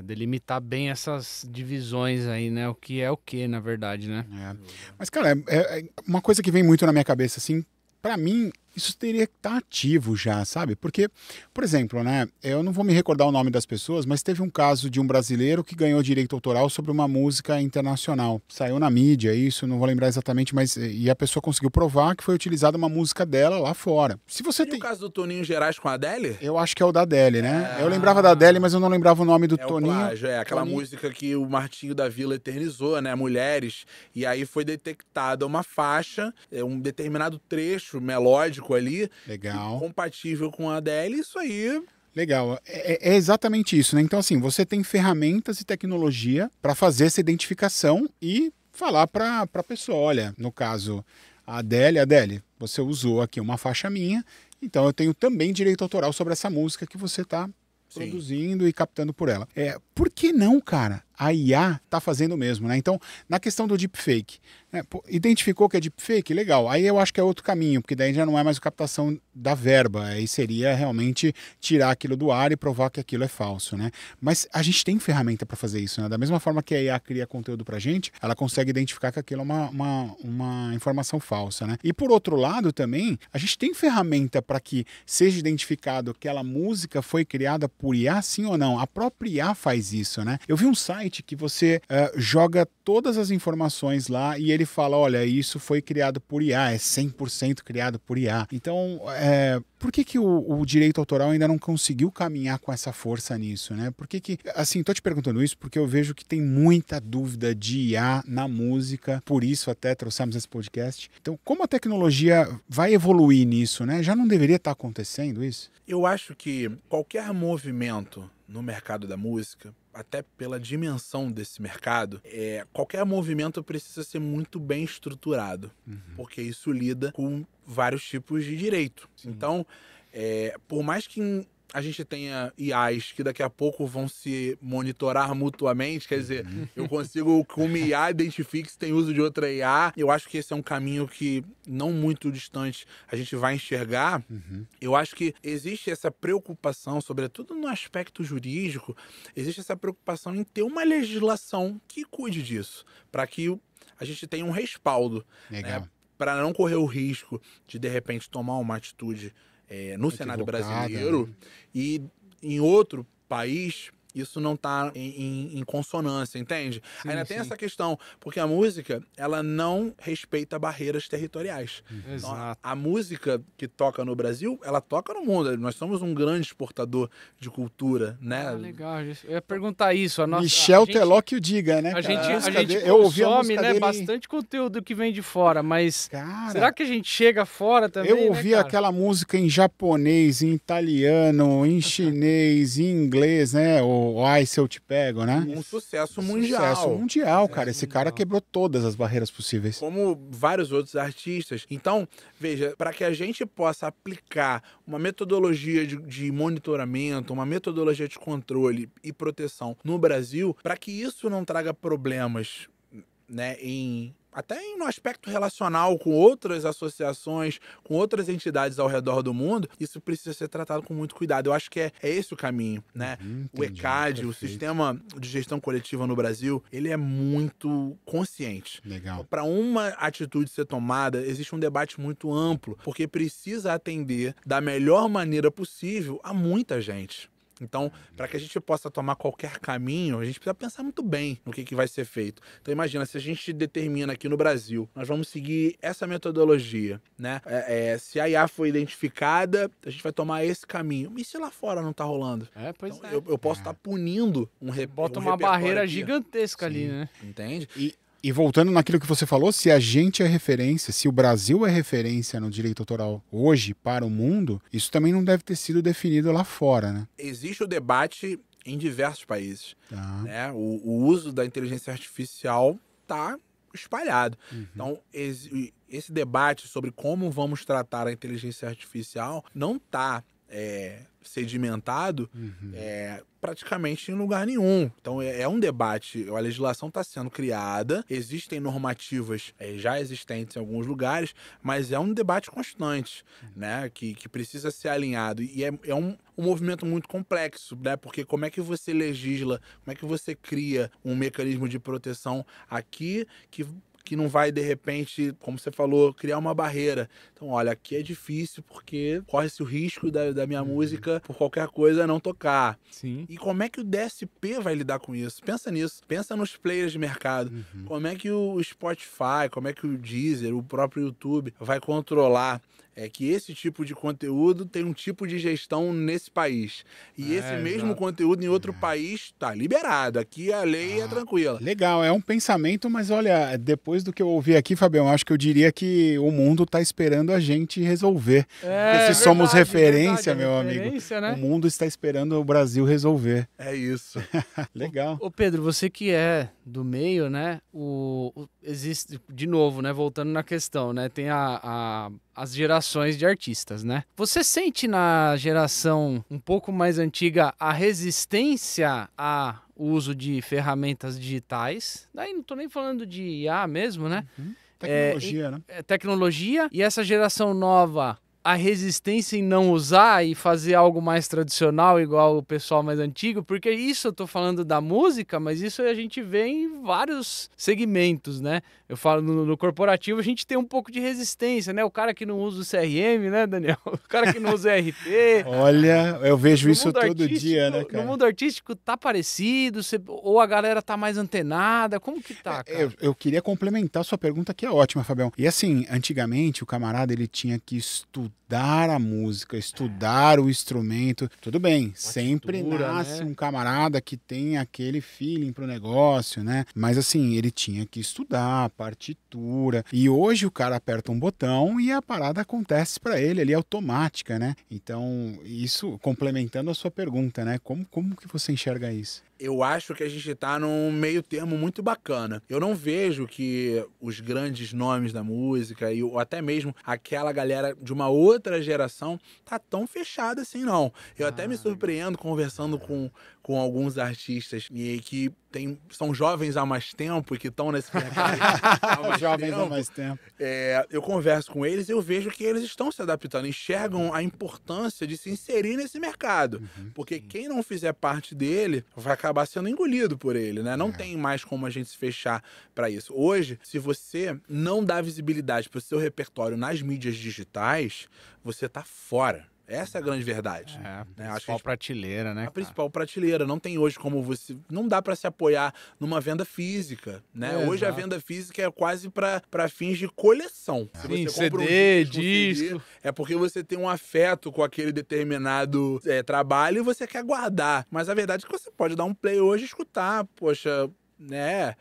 Delimitar bem essas divisões aí, né? O que é o que, na verdade, né? Mas, cara, uma coisa que vem muito na minha cabeça, assim, pra mim, isso teria que estar ativo já, sabe? Porque, por exemplo, né, eu não vou me recordar o nome das pessoas, mas teve um caso de um brasileiro que ganhou direito autoral sobre uma música internacional. Saiu na mídia isso, não vou lembrar exatamente, mas e a pessoa conseguiu provar que foi utilizada uma música dela lá fora. Se você tem o caso do Toninho Gerais com a Adele? Eu acho que é o da Adele, né? Eu lembrava da Adele, mas eu não lembrava o nome do Toninho. O plágio, aquela Toninho. música que o Martinho da Vila eternizou, né? Mulheres. E aí foi detectada uma faixa, um determinado trecho melódico ali. Legal. Compatível com a Adele, isso aí. Legal. É exatamente isso, né? Então, assim, você tem ferramentas e tecnologia para fazer essa identificação e falar para a pessoa, olha, no caso, a Adele, você usou aqui uma faixa minha, então eu tenho também direito autoral sobre essa música que você está produzindo e captando por ela. Por que não, cara? A IA tá fazendo o mesmo, né? Então, na questão do deepfake, né? Identificou que é deepfake? Legal. Aí eu acho que é outro caminho, porque daí já não é mais a captação da verba. Aí seria realmente tirar aquilo do ar e provar que aquilo é falso, né? Mas a gente tem ferramenta para fazer isso, né? Da mesma forma que a IA cria conteúdo pra gente, ela consegue identificar que aquilo é uma informação falsa, né? E por outro lado também, a gente tem ferramenta para que seja identificado que aquela música foi criada por IA, sim ou não. A própria IA faz isso, né? Eu vi um site que você joga todas as informações lá e ele fala, olha, isso foi criado por IA, é 100% criado por IA. Então, por que o direito autoral ainda não conseguiu caminhar com essa força nisso, né? Por que assim, tô te perguntando isso porque eu vejo que tem muita dúvida de IA na música, por isso até trouxemos esse podcast. Então, como a tecnologia vai evoluir nisso, né? Já não deveria estar acontecendo isso? Eu acho que qualquer movimento no mercado da música, até pela dimensão desse mercado, qualquer movimento precisa ser muito bem estruturado, porque isso lida com vários tipos de direito. Sim. Então, por mais que a gente tenha IAs que daqui a pouco vão se monitorar mutuamente, quer dizer, eu consigo, com uma IA, identifique se tem uso de outra IA. Eu acho que esse é um caminho que, não muito distante, a gente vai enxergar. Eu acho que existe essa preocupação, sobretudo no aspecto jurídico, existe essa preocupação em ter uma legislação que cuide disso, para que a gente tenha um respaldo. Legal. Para não correr o risco de repente, tomar uma atitude no cenário brasileiro, né? E em outro país isso não tá em consonância, entende? Sim, Ainda tem sim. essa questão, porque a música, ela não respeita barreiras territoriais. Então, Exato. a música que toca no Brasil, ela toca no mundo. Nós somos um grande exportador de cultura, né? Ah, legal. Eu ia perguntar isso. Michel gente, Teló que o diga, né, a cara? gente, a música gente dele- eu ouvi a consome, música né, dele... bastante conteúdo que vem de fora, mas Cara, será que a gente chega fora também, eu ouvi né, cara? aquela música em japonês, em italiano, em chinês, em inglês, né? O Ai, Se Eu Te Pego, né? Um sucesso mundial. Sucesso mundial, cara. Esse cara mundial. quebrou todas as barreiras possíveis. Como vários outros artistas. Então, veja, para que a gente possa aplicar uma metodologia de monitoramento, uma metodologia de controle e proteção no Brasil, para que isso não traga problemas, né, até no aspecto relacional com outras associações, com outras entidades ao redor do mundo, isso precisa ser tratado com muito cuidado. Eu acho que é esse o caminho, né? O Entendi, ECAD, o perfeito. Sistema de Gestão Coletiva no Brasil, ele é muito consciente. Legal. Para uma atitude ser tomada, existe um debate muito amplo, porque precisa atender da melhor maneira possível a muita gente. Então, para que a gente possa tomar qualquer caminho, a gente precisa pensar muito bem no que vai ser feito. Então, imagina, se a gente determina aqui no Brasil, nós vamos seguir essa metodologia, né? Se a IA foi identificada, a gente vai tomar esse caminho. E se lá fora não tá rolando? Pois Então, é. eu posso estar punindo Bota um uma repertório barreira aqui, gigantesca ali, Sim. né? entende? E voltando naquilo que você falou, se a gente é referência, se o Brasil é referência no direito autoral hoje para o mundo, isso também não deve ter sido definido lá fora, né? Existe o debate em diversos países. Tá. Né? O uso da inteligência artificial está espalhado. Então, esse debate sobre como vamos tratar a inteligência artificial não está sedimentado praticamente em lugar nenhum. Então, é um debate. A legislação está sendo criada, existem normativas já existentes em alguns lugares, mas é um debate constante, né? Que precisa ser alinhado. E é um movimento muito complexo, né? Porque como é que você legisla, como é que você cria um mecanismo de proteção aqui que não vai, de repente, como você falou, criar uma barreira. Então, olha, aqui é difícil porque corre-se o risco da minha música, por qualquer coisa, não tocar. Sim. E como é que o DSP vai lidar com isso? Pensa nisso. Pensa nos players de mercado. Como é que o Spotify, como é que o Deezer, o próprio YouTube vai controlar que esse tipo de conteúdo tem um tipo de gestão nesse país. E esse mesmo exato. conteúdo em outro país tá liberado. Aqui a lei é tranquila. Legal, é um pensamento, mas olha, depois do que eu ouvi aqui, Fabião, acho que eu diria que o mundo está esperando a gente resolver. Porque se somos referência, meu amigo, né? o mundo está esperando o Brasil resolver. É isso. Legal. Ô Pedro, você que é do meio, né? Existe, de novo, né? Voltando na questão, né? Tem as gerações de artistas, né? Você sente na geração um pouco mais antiga a resistência ao uso de ferramentas digitais? Daí não tô nem falando de IA mesmo, né? Tecnologia, né? Tecnologia. E essa geração nova, a resistência em não usar e fazer algo mais tradicional, igual o pessoal mais antigo, porque isso eu tô falando da música, mas isso a gente vê em vários segmentos, né? Eu falo no corporativo, a gente tem um pouco de resistência, né? O cara que não usa o CRM, né, Daniel? O cara que não usa RP. Olha, eu vejo No isso mundo todo dia, né, cara? No mundo artístico tá parecido, ou a galera tá mais antenada, como que tá, cara? Eu queria complementar a sua pergunta, que é ótima, Fabião. E assim, antigamente o camarada ele tinha que estudar a música, estudar o instrumento. Tudo bem, sempre nasce um camarada que tem aquele feeling pro negócio, né? Mas assim, ele tinha que estudar partitura. E hoje o cara aperta um botão e a parada acontece para ele ali automática, né? Então, isso complementando a sua pergunta, né? Como que você enxerga isso? Eu acho que a gente tá num meio termo muito bacana. Eu não vejo que os grandes nomes da música ou até mesmo aquela galera de uma outra geração tá tão fechada assim, não. Eu até me surpreendo conversando com alguns artistas e que são jovens há mais tempo e que estão nesse mercado há mais Jovens tempo. há mais tempo. Eu converso com eles e eu vejo que eles estão se adaptando, enxergam a importância de se inserir nesse mercado. Porque quem não fizer parte dele vai acabar sendo engolido por ele, né? Não tem mais como a gente se fechar para isso. Hoje, se você não dá visibilidade para o seu repertório nas mídias digitais, você tá fora. Essa é a grande verdade. A né? principal prateleira, né? A principal prateleira. Não tem hoje como você... Não dá para se apoiar numa venda física, né? Hoje a venda física é quase para fins de coleção. Se Sim, você compra disco. CD, é porque você tem um afeto com aquele determinado trabalho e você quer guardar. Mas a verdade é que você pode dar um play hoje e escutar. Poxa, né?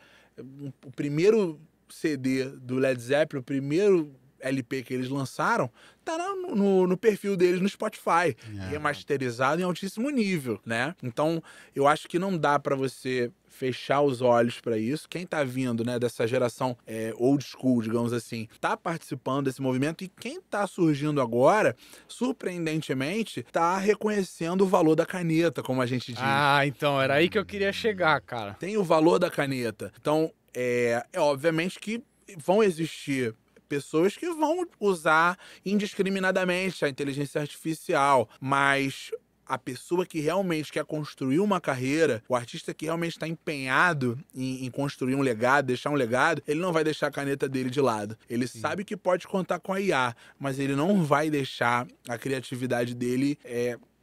O primeiro CD do Led Zeppelin, o primeiro LP que eles lançaram, tá no perfil deles no Spotify, remasterizado em altíssimo nível, né? Então, eu acho que não dá pra você fechar os olhos pra isso. Quem tá vindo, né, dessa geração old school, digamos assim, tá participando desse movimento, e quem tá surgindo agora, surpreendentemente, tá reconhecendo o valor da caneta, como a gente diz. Ah, então, era aí que eu queria chegar, cara. Tem o valor da caneta. Então, é obviamente que vão existir pessoas que vão usar indiscriminadamente a inteligência artificial, mas a pessoa que realmente quer construir uma carreira, o artista que realmente está empenhado em construir um legado, deixar um legado, ele não vai deixar a caneta dele de lado. Ele sabe que pode contar com a IA, mas ele não vai deixar a criatividade dele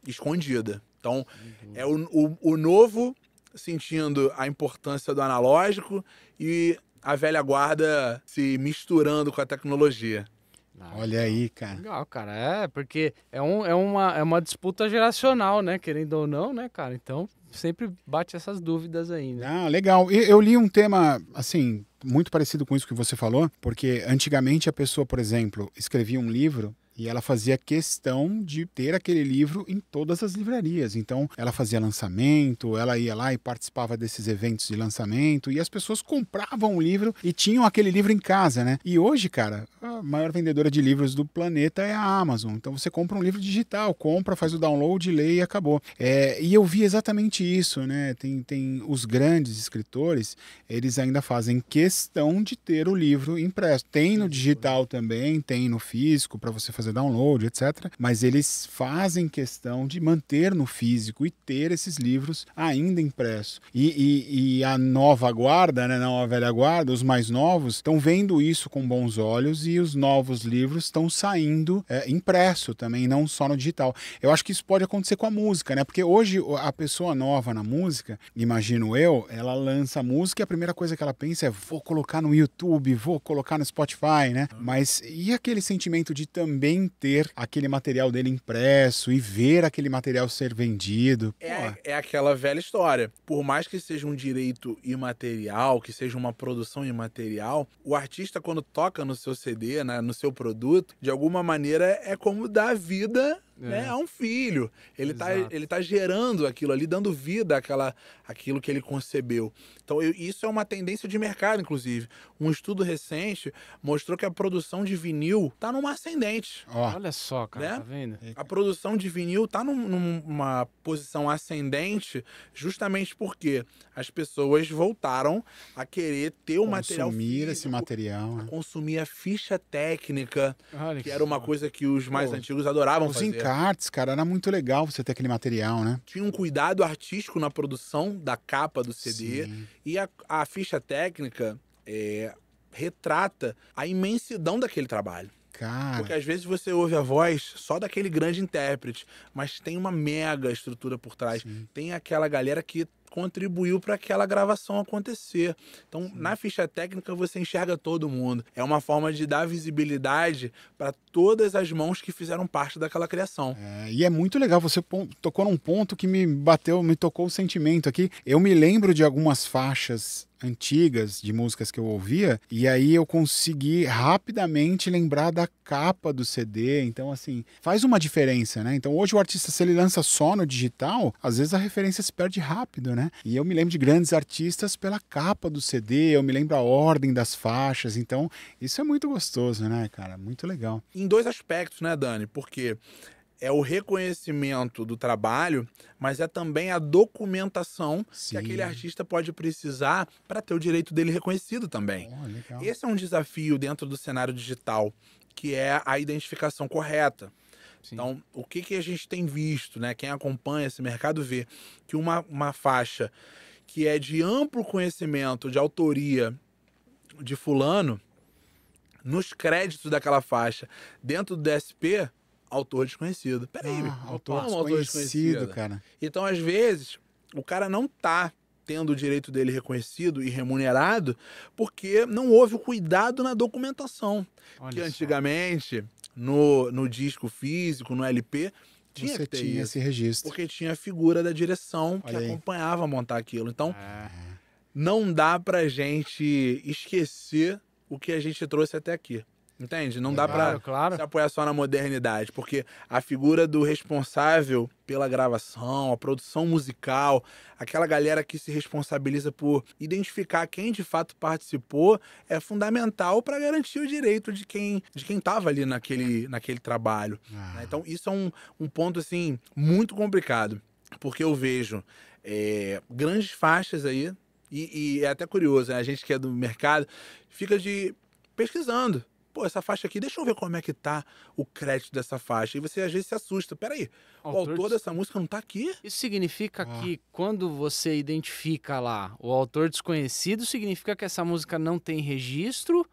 escondida. Então, é o novo sentindo a importância do analógico e a velha guarda se misturando com a tecnologia. Olha aí, cara. Legal, cara. Porque é uma disputa geracional, né? Querendo ou não, né, cara? Então, sempre bate essas dúvidas aí, né? Ah, legal. Eu li um tema, assim, muito parecido com isso que você falou, porque antigamente a pessoa, por exemplo, escrevia um livro e ela fazia questão de ter aquele livro em todas as livrarias. Então, ela fazia lançamento, ela ia lá e participava desses eventos de lançamento, e as pessoas compravam o livro e tinham aquele livro em casa, né? E hoje, cara, a maior vendedora de livros do planeta é a Amazon. Então, você compra um livro digital, faz o download, lê e acabou. E eu vi exatamente isso, né? Tem os grandes escritores, eles ainda fazem questão de ter o livro impresso. Tem no digital também, tem no físico, para você fazer download, etc. Mas eles fazem questão de manter no físico e ter esses livros ainda impressos. E a nova guarda, né, não a velha guarda, os mais novos, estão vendo isso com bons olhos, e os novos livros estão saindo impresso também, não só no digital. Eu acho que isso pode acontecer com a música, né? Porque hoje a pessoa nova na música, imagino eu, ela lança a música e a primeira coisa que ela pensa é: vou colocar no YouTube, vou colocar no Spotify, né? Mas e aquele sentimento de também ter aquele material dele impresso e ver aquele material ser vendido? É aquela velha história. Por mais que seja um direito imaterial, que seja uma produção imaterial, o artista, quando toca no seu CD, né, no seu produto, de alguma maneira é como dar vida, né, a um filho. Ele tá gerando aquilo ali, dando vida àquilo que ele concebeu. Então, isso é uma tendência de mercado, inclusive. Um estudo recente mostrou que a produção de vinil tá numa ascendente. Olha só, cara, né? tá vendo? A produção de vinil tá numa posição ascendente justamente porque as pessoas voltaram a querer ter o material consumir físico, esse material, né? consumir a ficha técnica, Olha que era uma coisa que os mais antigos adoravam Os fazer. encartes, cara, era muito legal você ter aquele material, né? Tinha um cuidado artístico na produção da capa do CD. Sim. E a ficha técnica retrata a imensidão daquele trabalho. Cara, Porque às vezes você ouve a voz só daquele grande intérprete, mas tem uma mega estrutura por trás. Sim. Tem aquela galera que contribuiu para aquela gravação acontecer. Então, na ficha técnica, você enxerga todo mundo. É uma forma de dar visibilidade para todas as mãos que fizeram parte daquela criação. e é muito legal, você tocou num ponto que me tocou o sentimento aqui. Eu me lembro de algumas faixas antigas de músicas que eu ouvia, e aí eu consegui rapidamente lembrar da capa do CD. Então, assim, faz uma diferença, né? Então, hoje o artista, se ele lança só no digital, às vezes a referência se perde rápido, né? E eu me lembro de grandes artistas pela capa do CD, eu me lembro a ordem das faixas. Então, isso é muito gostoso, né, cara? Muito legal. Em dois aspectos, né, Dani? Porque é o reconhecimento do trabalho, mas é também a documentação Sim. que aquele artista pode precisar para ter o direito dele reconhecido também. Legal. Esse é um desafio dentro do cenário digital, que é a identificação correta. Sim. Então, o que a gente tem visto, né? Quem acompanha esse mercado vê que uma faixa que é de amplo conhecimento de autoria de fulano, nos créditos daquela faixa, dentro do DSP, autor desconhecido. Peraí, autor como desconhecido, cara. Então, às vezes, o cara não tá tendo o direito dele reconhecido e remunerado porque não houve o cuidado na documentação. Olha Que só. antigamente, no disco físico, no LP, tinha Você que ter tinha isso. esse registro. Porque tinha a figura da direção que Olha aí. acompanhava a montar aquilo. Então, É. não dá pra gente esquecer o que a gente trouxe até aqui. Entende? Não dá pra Claro. se apoiar só na modernidade, porque a figura do responsável pela gravação, a produção musical, aquela galera que se responsabiliza por identificar quem de fato participou, é fundamental para garantir o direito de quem estava ali naquele trabalho. Né? Então, isso é um ponto assim muito complicado, porque eu vejo grandes faixas aí, e é até curioso, né? A gente que é do mercado fica pesquisando. Pô, essa faixa aqui, deixa eu ver como é que tá o crédito dessa faixa. E você às vezes se assusta. Peraí, o autor dessa música não tá aqui? Isso significa que quando você identifica lá o autor desconhecido, significa que essa música não tem registro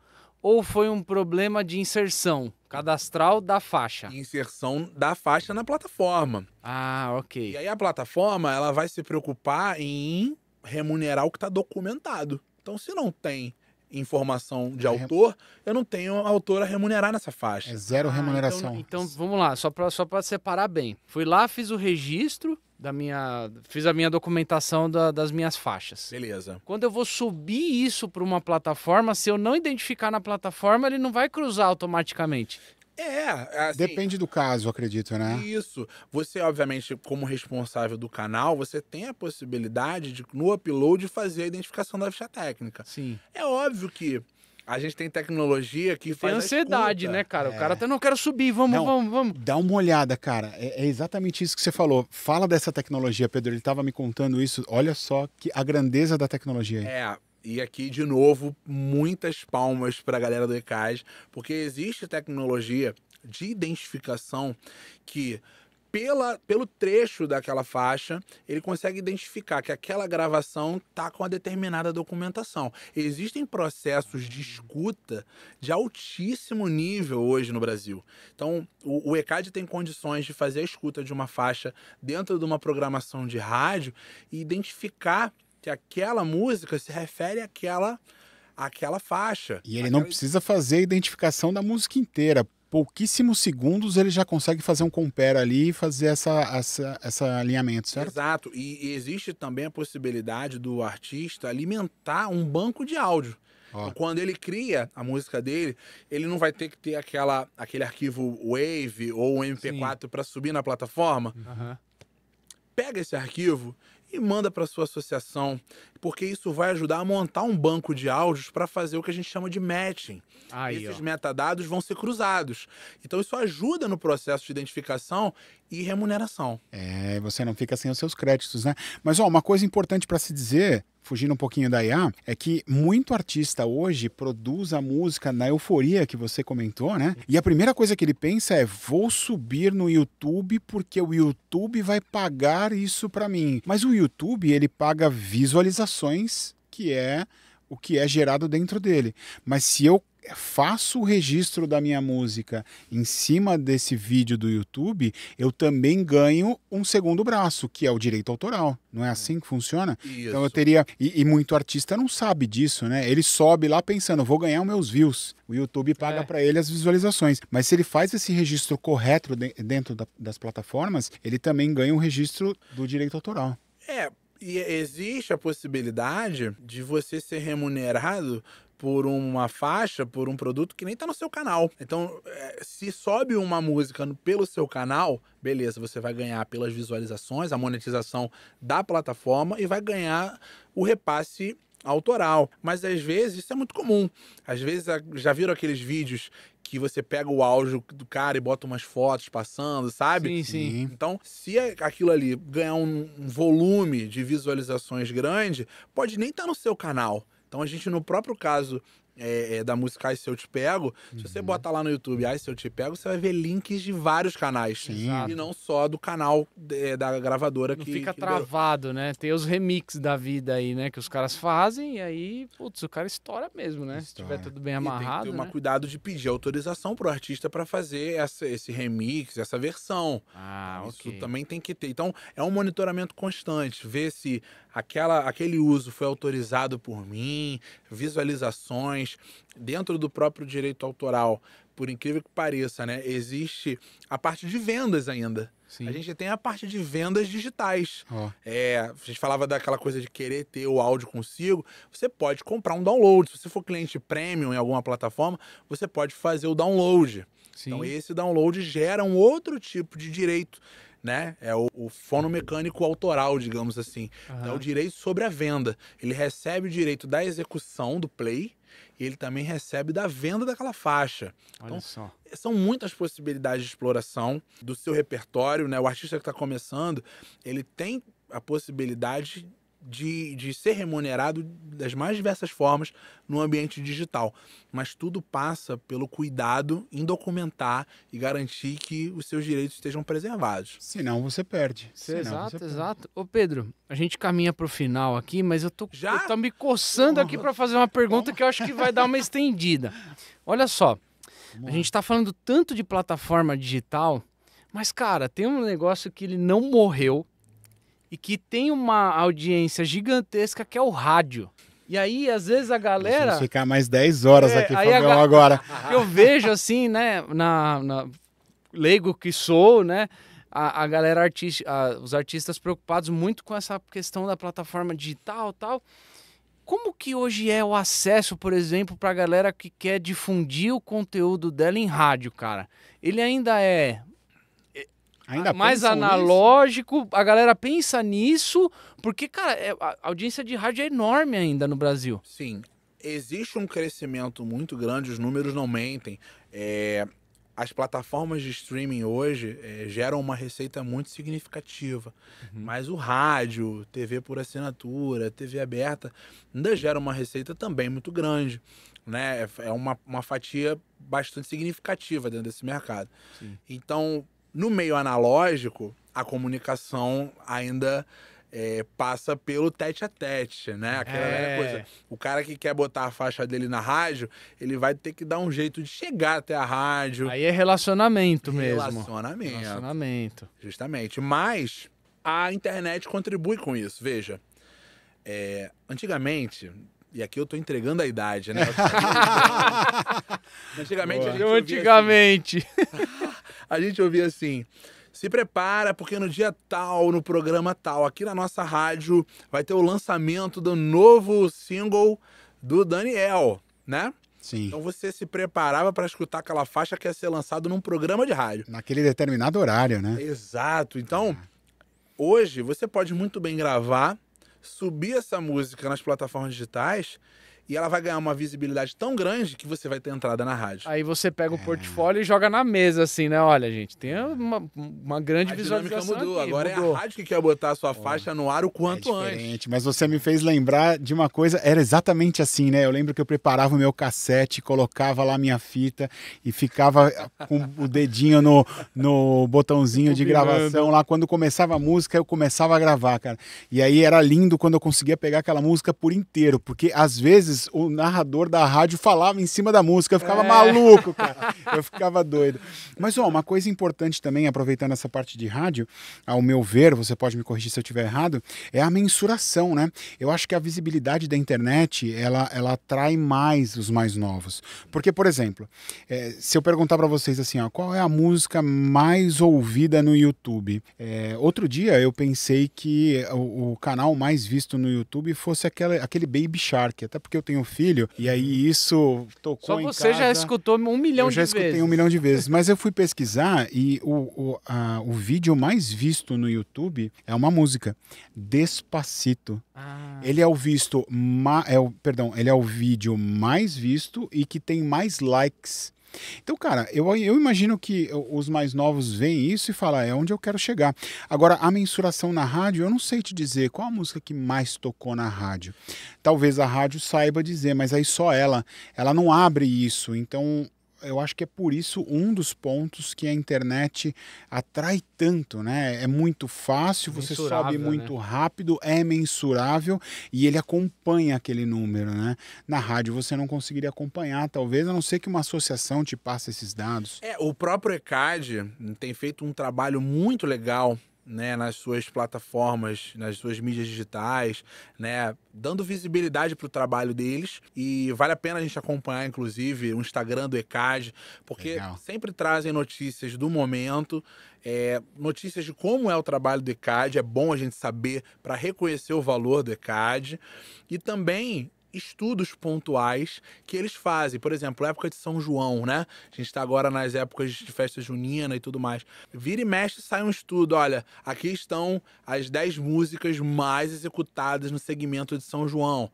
ou foi um problema de inserção cadastral da faixa? Inserção da faixa na plataforma. Ah, ok. E aí a plataforma, ela vai se preocupar em remunerar o que tá documentado. Então, se não tem informação de autor, eu não tenho autor a remunerar nessa faixa. É zero remuneração. Então vamos lá, só pra separar bem. Fui lá, fiz o registro fiz a minha documentação das minhas faixas. Beleza. Quando eu vou subir isso para uma plataforma, se eu não identificar na plataforma, ele não vai cruzar automaticamente. Assim, Depende do caso, acredito, né? Isso. Você, obviamente, como responsável do canal, você tem a possibilidade de, no upload, fazer a identificação da ficha técnica. Sim. É óbvio que a gente tem tecnologia que faz Tem ansiedade, né, cara? O cara até não quer subir, vamos. Dá uma olhada, cara. É exatamente isso que você falou. Fala dessa tecnologia, Pedro. Ele estava me contando isso. Olha só que a grandeza da tecnologia aí. E aqui, de novo, muitas palmas para a galera do ECAD, porque existe tecnologia de identificação que, pelo trecho daquela faixa, ele consegue identificar que aquela gravação está com uma determinada documentação. Existem processos de escuta de altíssimo nível hoje no Brasil. Então, o ECAD tem condições de fazer a escuta de uma faixa dentro de uma programação de rádio e identificar que aquela música se refere àquela faixa. E ele não precisa fazer a identificação da música inteira. Pouquíssimos segundos ele já consegue fazer um compare ali e fazer essa alinhamento, certo? Exato. E existe também a possibilidade do artista alimentar um banco de áudio. Então, quando ele cria a música dele, ele não vai ter que ter aquele arquivo Wave ou um MP4 para subir na plataforma. Uhum. Pega esse arquivo e manda para sua associação, porque isso vai ajudar a montar um banco de áudios para fazer o que a gente chama de matching. Esses metadados vão ser cruzados. Então isso ajuda no processo de identificação e remuneração. Você não fica sem os seus créditos, né? Mas uma coisa importante para se dizer, fugindo um pouquinho da IA, é que muito artista hoje produz a música na euforia que você comentou, né? E a primeira coisa que ele pensa é: vou subir no YouTube porque o YouTube vai pagar isso para mim. Mas o YouTube, ele paga visualizações, que é o que é gerado dentro dele. Mas se eu faço o registro da minha música em cima desse vídeo do YouTube, eu também ganho um segundo braço, que é o direito autoral. Não é assim que funciona? Isso. Então eu teria... E muito artista não sabe disso, né? Ele sobe lá pensando: vou ganhar os meus views. O YouTube paga para ele as visualizações. Mas se ele faz esse registro correto dentro das plataformas, ele também ganha um registro do direito autoral. E existe a possibilidade de você ser remunerado por uma faixa, por um produto que nem tá no seu canal. Então, se sobe uma música pelo seu canal, beleza, você vai ganhar pelas visualizações, a monetização da plataforma e vai ganhar o repasse autoral. Mas às vezes isso é muito comum. Às vezes, já viram aqueles vídeos que você pega o áudio do cara e bota umas fotos passando, sabe? Sim. Então, se aquilo ali ganhar um volume de visualizações grande, pode nem estar no seu canal. Então, a gente, no próprio caso da música Ai Se Eu Te Pego, se você botar lá no YouTube Ai Se Eu Te Pego, você vai ver links de vários canais. Sim. E não só do canal da gravadora Não que fica que travado, né? Tem os remixes da vida aí, né? Que os caras fazem e aí, putz, o cara estoura mesmo, né? Se Estoura. tiver tudo bem E tem que amarrado, ter né? cuidado de pedir autorização pro artista para fazer esse remix, essa versão. Ah, Isso ok. também tem que ter. Então, é um monitoramento constante, ver se aquele uso foi autorizado por mim, visualizações dentro do próprio direito autoral. Por incrível que pareça, né? Existe a parte de vendas ainda. Sim. A gente tem a parte de vendas digitais. Ó. A gente falava daquela coisa de querer ter o áudio consigo. Você pode comprar um download. Se você for cliente premium em alguma plataforma, você pode fazer o download. Sim. Então, esse download gera um outro tipo de direito, né? É o fonomecânico autoral, digamos assim. É o direito sobre a venda. Ele recebe o direito da execução do play e ele também recebe da venda daquela faixa. Olha Então, só. são muitas possibilidades de exploração do seu repertório, né? O artista que está começando, ele tem a possibilidade de ser remunerado das mais diversas formas no ambiente digital. Mas tudo passa pelo cuidado em documentar e garantir que os seus direitos estejam preservados. Senão você perde. Senão você Exato, perde. exato. Ô, Pedro, a gente caminha pro final aqui, mas eu tô Já? me coçando aqui para fazer uma pergunta que eu acho que vai dar uma estendida. Olha só, a gente tá falando tanto de plataforma digital, mas, cara, tem um negócio que ele não morreu e que tem uma audiência gigantesca, que é o rádio. E aí, às vezes, a galera... Vamos ficar mais 10 horas É, aqui, aí a Fabião, agora. Eu vejo assim, né, na leigo que sou, né, a galera os artistas preocupados muito com essa questão da plataforma digital e tal. Como que hoje é o acesso, por exemplo, para a galera que quer difundir o conteúdo dela em rádio, cara? Ele ainda é mais pensam nisso? analógico, a galera pensa nisso, porque, cara, a audiência de rádio é enorme ainda no Brasil. Sim, existe um crescimento muito grande, os números não mentem. As plataformas de streaming hoje geram uma receita muito significativa. Mas o rádio, TV por assinatura, TV aberta, ainda gera uma receita também muito grande. Né? É uma fatia bastante significativa dentro desse mercado. Sim. Então, no meio analógico, a comunicação ainda passa pelo tete-a-tete, né? Aquela velha coisa. O cara que quer botar a faixa dele na rádio, ele vai ter que dar um jeito de chegar até a rádio. Aí é relacionamento mesmo. Relacionamento. Justamente. Mas a internet contribui com isso. Veja, antigamente... E aqui eu tô entregando a idade, né? Antigamente, a gente ouvia assim... Se prepara, porque no dia tal, no programa tal, aqui na nossa rádio, vai ter o lançamento do novo single do Daniel, né? Sim. Então você se preparava para escutar aquela faixa que ia ser lançada num programa de rádio. Naquele determinado horário, né? Exato. Então, hoje, você pode muito bem gravar, subir essa música nas plataformas digitais... E ela vai ganhar uma visibilidade tão grande que você vai ter entrada na rádio. Aí você pega o portfólio e joga na mesa, assim, né? Olha, gente, tem uma grande visualização mudou. aqui. Agora mudou. é a rádio que quer botar a sua faixa no ar o quanto antes. Mas você me fez lembrar de uma coisa, era exatamente assim, né? Eu lembro que eu preparava o meu cassete, colocava lá minha fita e ficava com o dedinho no botãozinho de gravação lá. Quando começava a música, eu começava a gravar, cara. E aí era lindo quando eu conseguia pegar aquela música por inteiro, porque às vezes o narrador da rádio falava em cima da música, eu ficava maluco, cara. Eu ficava doido. Mas, uma coisa importante também, aproveitando essa parte de rádio, ao meu ver, você pode me corrigir se eu estiver errado, é a mensuração, né? Eu acho que a visibilidade da internet, ela atrai mais os mais novos. Porque, por exemplo, se eu perguntar para vocês assim, qual é a música mais ouvida no YouTube? Outro dia eu pensei que o canal mais visto no YouTube fosse aquele Baby Shark, até porque eu tenho filho, e aí isso tocou em casa. Só você já escutou 1 milhão de vezes. Eu já escutei 1 milhão de vezes, mas eu fui pesquisar e o vídeo mais visto no YouTube é uma música, Despacito. Ele é o vídeo mais visto e que tem mais likes Então, cara, eu imagino que os mais novos veem isso e falam, é onde eu quero chegar. Agora, a mensuração na rádio, eu não sei te dizer qual a música que mais tocou na rádio. Talvez a rádio saiba dizer, mas aí só ela não abre isso. Então, eu acho que é por isso um dos pontos que a internet atrai tanto, né? É muito fácil, você sobe muito rápido, é mensurável e ele acompanha aquele número, né? Na rádio você não conseguiria acompanhar, talvez, a não ser que uma associação te passe esses dados. O próprio ECAD tem feito um trabalho muito legal, né, nas suas plataformas, nas suas mídias digitais, né, dando visibilidade para o trabalho deles, e vale a pena a gente acompanhar, inclusive, o Instagram do ECAD, porque sempre trazem notícias do momento, notícias de como é o trabalho do ECAD, é bom a gente saber para reconhecer o valor do ECAD, e também estudos pontuais que eles fazem. Por exemplo, época de São João, né? A gente está agora nas épocas de festa junina e tudo mais. Vira e mexe, sai um estudo. Olha, aqui estão as 10 músicas mais executadas no segmento de São João.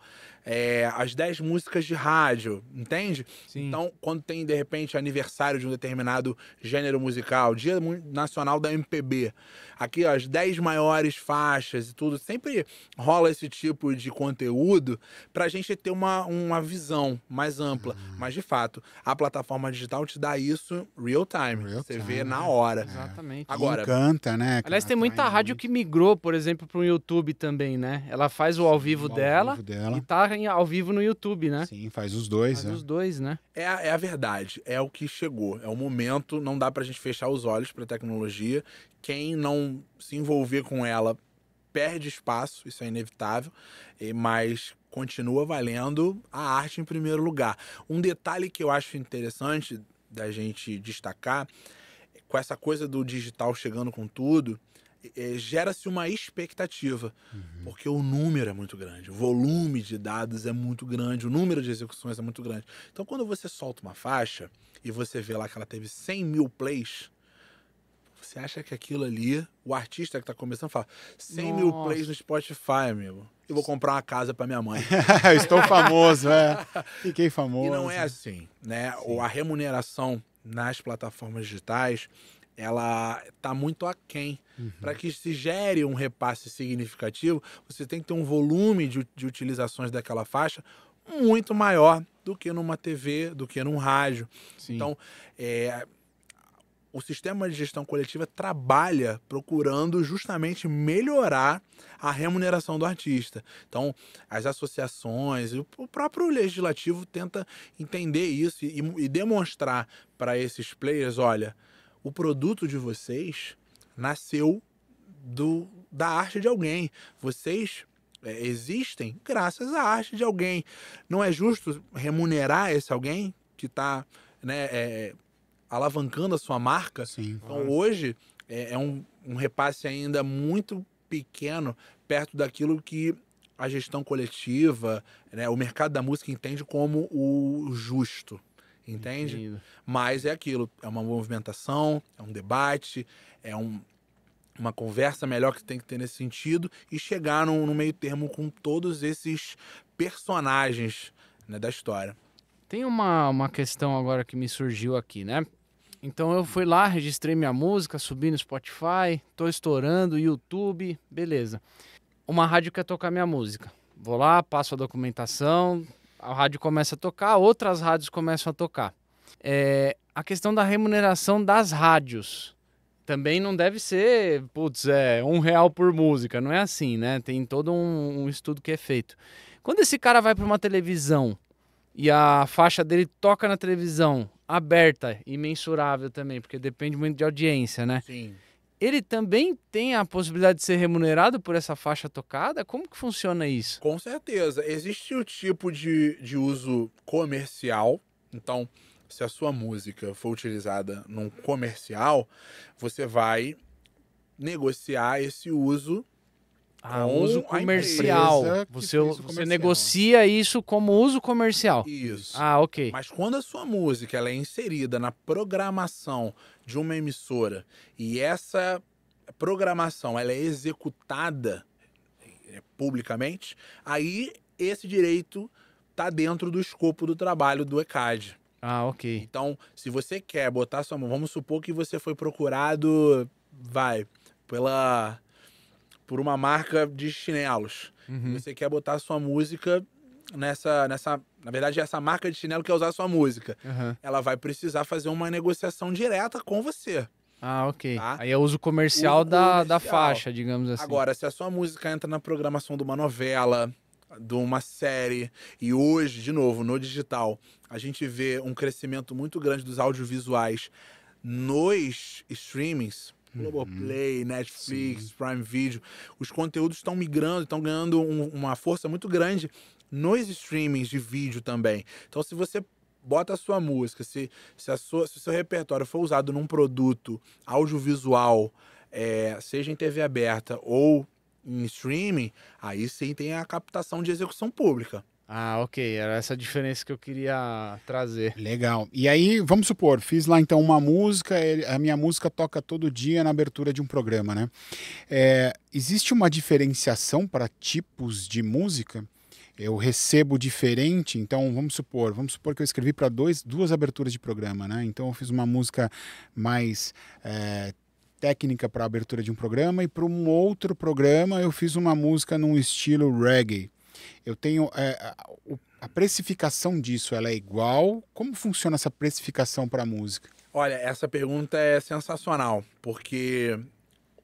As 10 músicas de rádio, entende? Sim. Então, quando tem, de repente, aniversário de um determinado gênero musical, Dia Nacional da MPB, aqui, ó, as 10 maiores faixas e tudo, sempre rola esse tipo de conteúdo pra gente ter uma visão mais ampla. Mas, de fato, a plataforma digital te dá isso real time. Você vê na hora. Exatamente. Agora, encanta, né? Aliás, tem muita rádio que migrou, por exemplo, para o YouTube também, né? Ela faz o ao vivo dela e tá ao vivo no YouTube, né? Sim, faz os dois. Faz os dois, né? É a verdade, é o que chegou, é o momento, não dá pra gente fechar os olhos pra tecnologia. Quem não se envolver com ela perde espaço, isso é inevitável, mas continua valendo a arte em primeiro lugar. Um detalhe que eu acho interessante da gente destacar, com essa coisa do digital chegando com tudo, gera-se uma expectativa, porque o número é muito grande, o volume de dados é muito grande, o número de execuções é muito grande. Então, quando você solta uma faixa e você vê lá que ela teve 100 mil plays, você acha que aquilo ali, o artista que está começando fala, 100 mil plays no Spotify, amigo, eu vou comprar uma casa para minha mãe. Eu estou famoso, fiquei famoso. E não é assim, né? A remuneração nas plataformas digitais, ela está muito aquém. Para que se gere um repasse significativo, você tem que ter um volume de utilizações daquela faixa muito maior do que numa TV, do que num rádio. Sim. Então, o sistema de gestão coletiva trabalha procurando justamente melhorar a remuneração do artista. Então, as associações, o próprio legislativo tenta entender isso e demonstrar para esses players, olha, o produto de vocês nasceu da arte de alguém. Vocês existem graças à arte de alguém. Não é justo remunerar esse alguém que está, né, alavancando a sua marca? Sim. Então, hoje, é um repasse ainda muito pequeno perto daquilo que a gestão coletiva, né, o mercado da música entende como o justo. Entende? Entendi. Mas é aquilo, é uma movimentação, é um debate, é uma conversa melhor que tem que ter nesse sentido e chegar no meio termo com todos esses personagens, né, da história. Tem uma questão agora que me surgiu aqui, né? Então eu fui lá, registrei minha música, subi no Spotify, tô estourando, YouTube, beleza. Uma rádio quer tocar minha música. Vou lá, passo a documentação, a rádio começa a tocar, outras rádios começam a tocar. A questão da remuneração das rádios também não deve ser, R$1 por música, não é assim, né? Tem todo um estudo que é feito. Quando esse cara vai para uma televisão e a faixa dele toca na televisão, aberta e mensurável também, porque depende muito de audiência, né? Sim. Ele também tem a possibilidade de ser remunerado por essa faixa tocada? Como que funciona isso? Com certeza. Existe o tipo de uso comercial. Então, se a sua música for utilizada num comercial, você vai negociar esse uso com uso a comercial. empresa que Você fez o comercial. negocia isso como uso comercial. Isso. Ok. Mas quando a sua música ela é inserida na programação de uma emissora e essa programação ela é executada publicamente, aí esse direito está dentro do escopo do trabalho do ECAD. Ah, ok. Então, se você quer botar sua... Vamos supor que você foi procurado, por uma marca de chinelos. E você quer botar sua música nessa... Na verdade, essa marca de chinelo quer usar sua música. Aham. Ela vai precisar fazer uma negociação direta com você. Ah, ok. Tá? Aí é uso comercial, Uso da comercial. faixa, digamos assim. Agora, se a sua música entra na programação de uma novela, de uma série, e hoje, de novo, no digital, a gente vê um crescimento muito grande dos audiovisuais nos streamings, Globoplay, Netflix, Prime Video, os conteúdos estão migrando, estão ganhando uma força muito grande nos streamings de vídeo também. Então, se você bota a sua música, se o seu repertório for usado num produto audiovisual, seja em TV aberta ou em streaming, aí sim tem a captação de execução pública. Ah, ok. Era essa a diferença que eu queria trazer. Legal. E aí, vamos supor, fiz lá então uma música, a minha música toca todo dia na abertura de um programa, né? Existe uma diferenciação para tipos de música? Eu recebo diferente, então vamos supor que eu escrevi para duas aberturas de programa, né? Então eu fiz uma música mais técnica para a abertura de um programa e para um outro programa eu fiz uma música num estilo reggae. Eu tenho a precificação disso, ela é igual? Como funciona essa precificação para a música? Olha, essa pergunta é sensacional, porque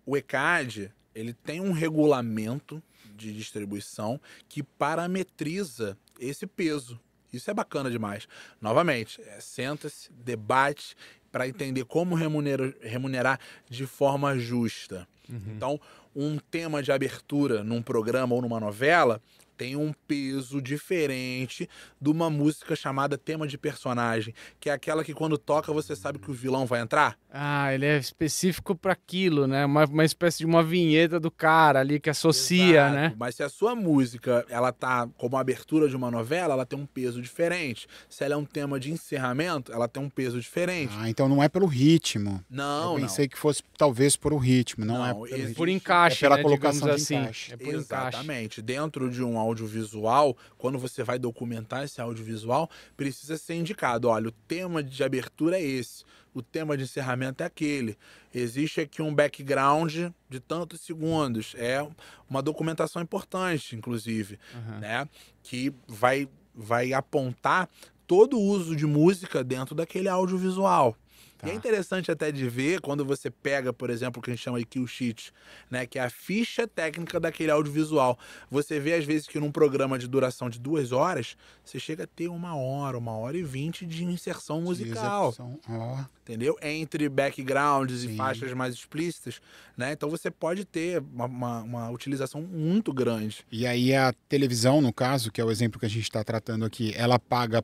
o ECAD, ele tem um regulamento de distribuição que parametriza esse peso. Isso é bacana demais. Novamente, senta-se, debate para entender como remunerar de forma justa. Então, um tema de abertura num programa ou numa novela tem um peso diferente de uma música chamada tema de personagem, que é aquela que quando toca você sabe que o vilão vai entrar. Ah, ele é específico para aquilo, né? Uma espécie de uma vinheta do cara ali que associa, Exato. né? Mas se a sua música, ela tá como a abertura de uma novela, ela tem um peso diferente. Se ela é um tema de encerramento, ela tem um peso diferente. Ah, então não é pelo ritmo. Não, Eu pensei que fosse talvez por o ritmo, não é pelo ritmo. Por encaixe, É pela né, colocação digamos de assim. encaixe. É por encaixe. Exatamente. Dentro de um audiovisual, quando você vai documentar esse audiovisual, precisa ser indicado, olha, o tema de abertura é esse, o tema de encerramento é aquele. Existe aqui um background de tantos segundos. É uma documentação importante, inclusive, né? Que vai apontar todo o uso de música dentro daquele audiovisual. Tá. E é interessante até de ver quando você pega, por exemplo, o que a gente chama de kill sheet, né, que é a ficha técnica daquele audiovisual. Você vê, às vezes, que num programa de duração de 2 horas, você chega a ter 1h e 20 de inserção musical. Entendeu? Entre backgrounds e faixas mais explícitas, né? Então você pode ter uma utilização muito grande. E aí a televisão, no caso, que é o exemplo que a gente está tratando aqui, ela paga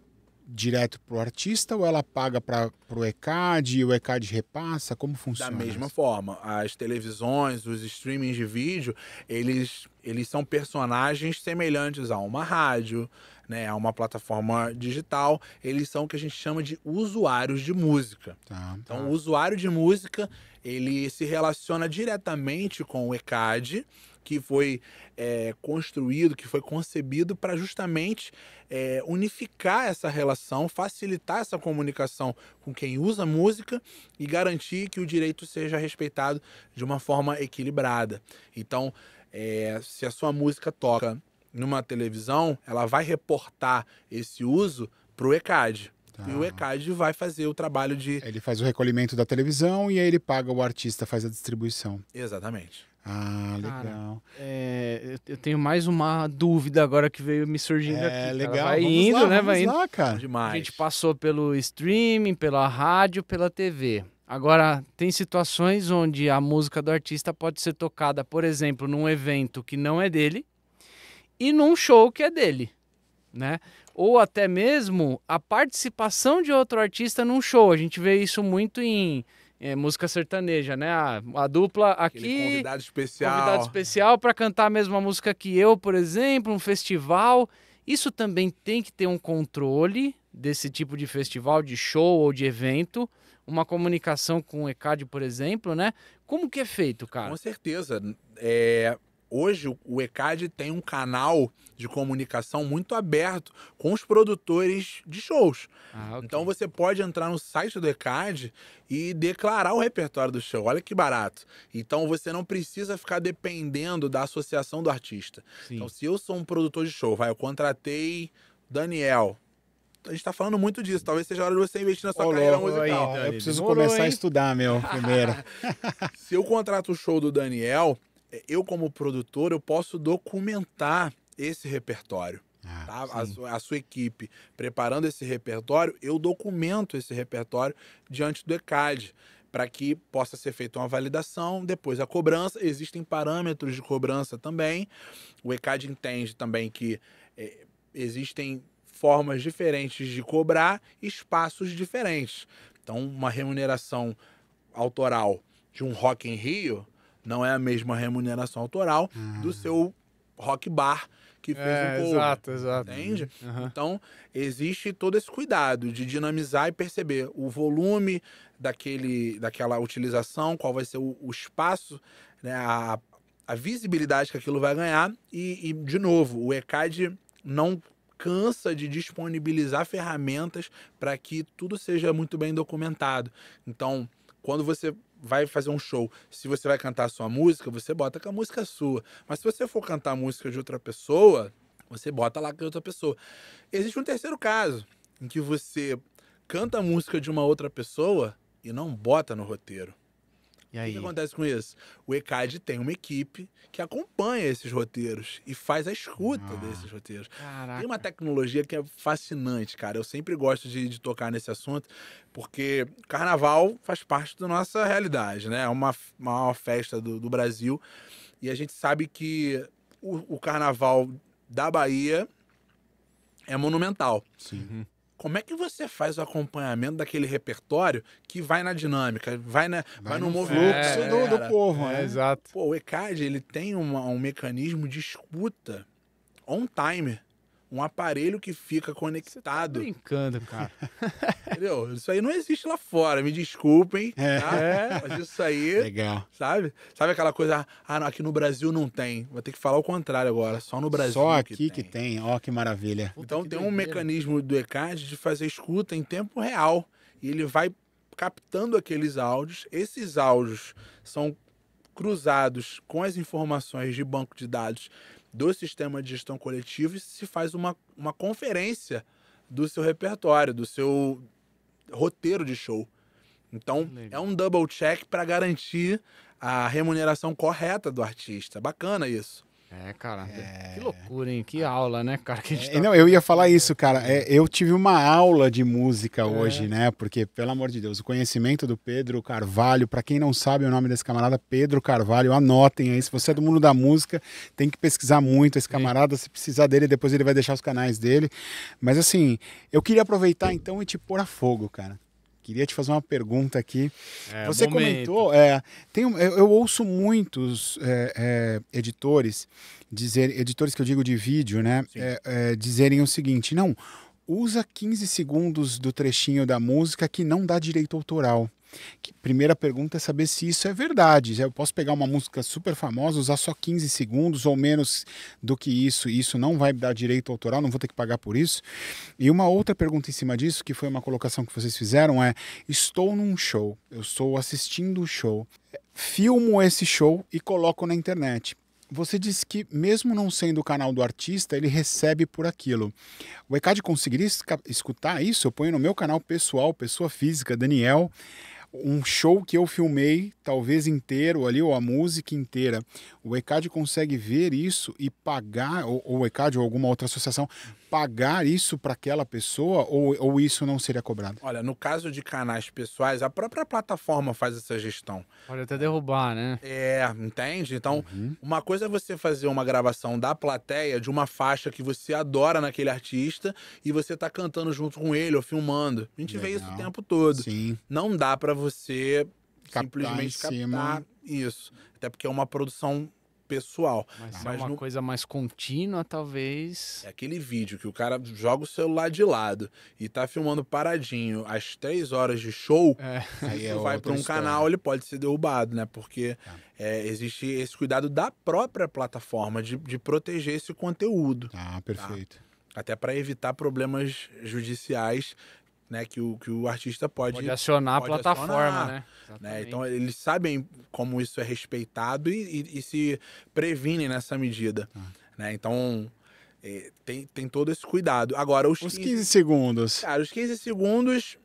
direto pro artista ou ela paga para o ECAD e o ECAD repassa? Como funciona? Da mesma forma, as televisões, os streamings de vídeo, eles são personagens semelhantes a uma rádio, né, a uma plataforma digital. Eles são o que a gente chama de usuários de música. Então, o usuário de música, ele se relaciona diretamente com o ECAD, que foi construído, que foi concebido para justamente unificar essa relação, facilitar essa comunicação com quem usa música e garantir que o direito seja respeitado de uma forma equilibrada. Então, se a sua música toca numa televisão, ela vai reportar esse uso para o ECAD. E o ECAD vai fazer o trabalho de... Ele faz o recolhimento da televisão e aí ele paga o artista, faz a distribuição. Exatamente. Ah, legal. Cara, eu tenho mais uma dúvida agora que veio me surgindo aqui. Legal. Cara. Vai Vamos indo, lá, né? vamos Vai indo. lá, cara. Demais. A gente passou pelo streaming, pela rádio, pela TV. Agora, tem situações onde a música do artista pode ser tocada, por exemplo, num evento que não é dele e num show que é dele, né? Ou até mesmo a participação de outro artista num show. A gente vê isso muito em música sertaneja, né? A dupla aqui... Aquele convidado especial. Convidado especial para cantar a mesma música que eu, por exemplo, um festival. Isso também tem que ter um controle desse tipo de festival, de show ou de evento. Uma comunicação com o ECAD, por exemplo, né? Como que é feito, cara? Com certeza. hoje o ECAD tem um canal de comunicação muito aberto com os produtores de shows. Ah, ok. Então você pode entrar no site do ECAD e declarar o repertório do show. Olha que barato. Então você não precisa ficar dependendo da associação do artista. Sim. Então se eu sou um produtor de show, eu contratei Daniel. A gente tá falando muito disso. Talvez seja a hora de você investir na sua carreira musical. Dani, Eu preciso demorou, começar a hein? estudar, meu, primeiro. Se eu contrato o show do Daniel, eu como produtor, eu posso documentar esse repertório. Tá? A sua equipe preparando esse repertório, eu documento esse repertório diante do ECAD, para que possa ser feita uma validação, depois a cobrança. Existem parâmetros de cobrança também. O ECAD entende também que existem formas diferentes de cobrar, espaços diferentes. Então, uma remuneração autoral de um Rock in Rio não é a mesma remuneração autoral do seu rock bar que fez um cover. Exato. Entende? Uhum. Então, existe todo esse cuidado de dinamizar e perceber o volume daquela utilização, qual vai ser o espaço, né, a visibilidade que aquilo vai ganhar. E, de novo, o ECAD não cansa de disponibilizar ferramentas para que tudo seja muito bem documentado. Então, quando você vai fazer um show, se você vai cantar a sua música, você bota que a música é sua. Mas se você for cantar a música de outra pessoa, você bota lá que é outra pessoa. Existe um terceiro caso, em que você canta a música de uma outra pessoa e não bota no roteiro. E O aí? que acontece com isso? O ECAD tem uma equipe que acompanha esses roteiros e faz a escuta desses roteiros. Caraca. Tem uma tecnologia que é fascinante, cara. Eu sempre gosto de tocar nesse assunto, porque carnaval faz parte da nossa realidade, né? É uma maior festa do Brasil. E a gente sabe que o carnaval da Bahia é monumental. Sim. Como é que você faz o acompanhamento daquele repertório que vai na dinâmica, vai no movimento fluxo do povo, né? Exato. Pô, o ECAD, ele tem um mecanismo de escuta on time. Um aparelho que fica conectado. Brincando, cara. Entendeu? Isso aí não existe lá fora, me desculpem. Tá? Mas isso aí, Legal. sabe? Sabe aquela coisa, não, aqui no Brasil não tem. Vou ter que falar o contrário agora, só no Brasil Só aqui que tem. Ó, que maravilha. Então que tem um doideira. mecanismo do ECAD de fazer escuta em tempo real. E ele vai captando aqueles áudios. Esses áudios são cruzados com as informações de banco de dados do sistema de gestão coletiva e se faz uma conferência do seu repertório, do seu roteiro de show. Então, é um double check para garantir a remuneração correta do artista. Bacana isso. Cara, que loucura, hein? Que aula, né, cara? Que a gente tá... Não, eu ia falar isso, cara. Eu tive uma aula de música hoje, né? Porque, pelo amor de Deus, o conhecimento do Pedro Carvalho, para quem não sabe o nome desse camarada, Pedro Carvalho, anotem aí. Se você é do mundo da música, tem que pesquisar muito esse camarada. Se precisar dele, depois ele vai deixar os canais dele. Mas, assim, eu queria aproveitar então e te pôr a fogo, cara. Queria te fazer uma pergunta aqui. Você comentou, eu ouço muitos editores que eu digo de vídeo, né? Dizerem o seguinte: não, usa 15 segundos do trechinho da música que não dá direito autoral. Primeira pergunta é saber se isso é verdade. Eu posso pegar uma música super famosa, usar só 15 segundos ou menos do que isso, e isso não vai dar direito autoral, não vou ter que pagar por isso. E uma outra pergunta em cima disso, que foi uma colocação que vocês fizeram, é: estou num show, eu estou assistindo o show, filmo esse show e coloco na internet. Você disse que, mesmo não sendo o canal do artista, ele recebe por aquilo. O ECAD conseguiria escutar isso? Eu ponho no meu canal pessoal, pessoa física, Daniel, um show que eu filmei, talvez inteiro ali, ou a música inteira. O ECAD consegue ver isso e pagar, ou o ECAD ou alguma outra associação, pagar isso para aquela pessoa, ou isso não seria cobrado? Olha, no caso de canais pessoais, a própria plataforma faz essa gestão. Pode até derrubar, né? Entende? Então, uma coisa é você fazer uma gravação da plateia de uma faixa que você adora naquele artista e você tá cantando junto com ele ou filmando. A gente vê isso o tempo todo. Sim. Não dá para você Captar simplesmente em cima. captar isso. Até porque é uma produção pessoal. Mas é uma coisa mais contínua, talvez. É aquele vídeo que o cara joga o celular de lado e tá filmando paradinho às 3 horas de show, Aí é vai para um canal, ele pode ser derrubado, né? Porque existe esse cuidado da própria plataforma de proteger esse conteúdo. Ah, perfeito. Até para evitar problemas judiciais, né? Que o artista pode acionar a plataforma, né? Então, eles sabem como isso é respeitado e se previnem nessa medida. Né? Então, tem todo esse cuidado. Agora, os 15 segundos. Cara, os 15 segundos...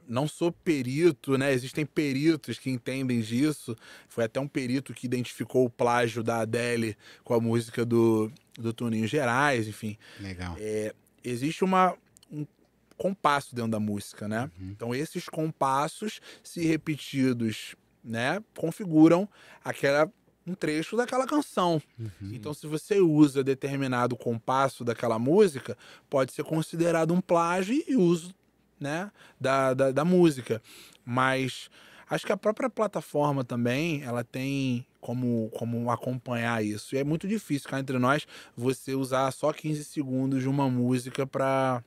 não sou perito, né? Existem peritos que entendem disso. Foi até um perito que identificou o plágio da Adele com a música do Toninho Gerais, enfim. Legal. Existe um compasso dentro da música, né? Então, esses compassos, se repetidos, né, configuram um trecho daquela canção. Então, se você usa determinado compasso daquela música, pode ser considerado um plágio e uso, né, da música. Mas acho que a própria plataforma também, ela tem como acompanhar isso. E é muito difícil, cá entre nós, você usar só 15 segundos de uma música para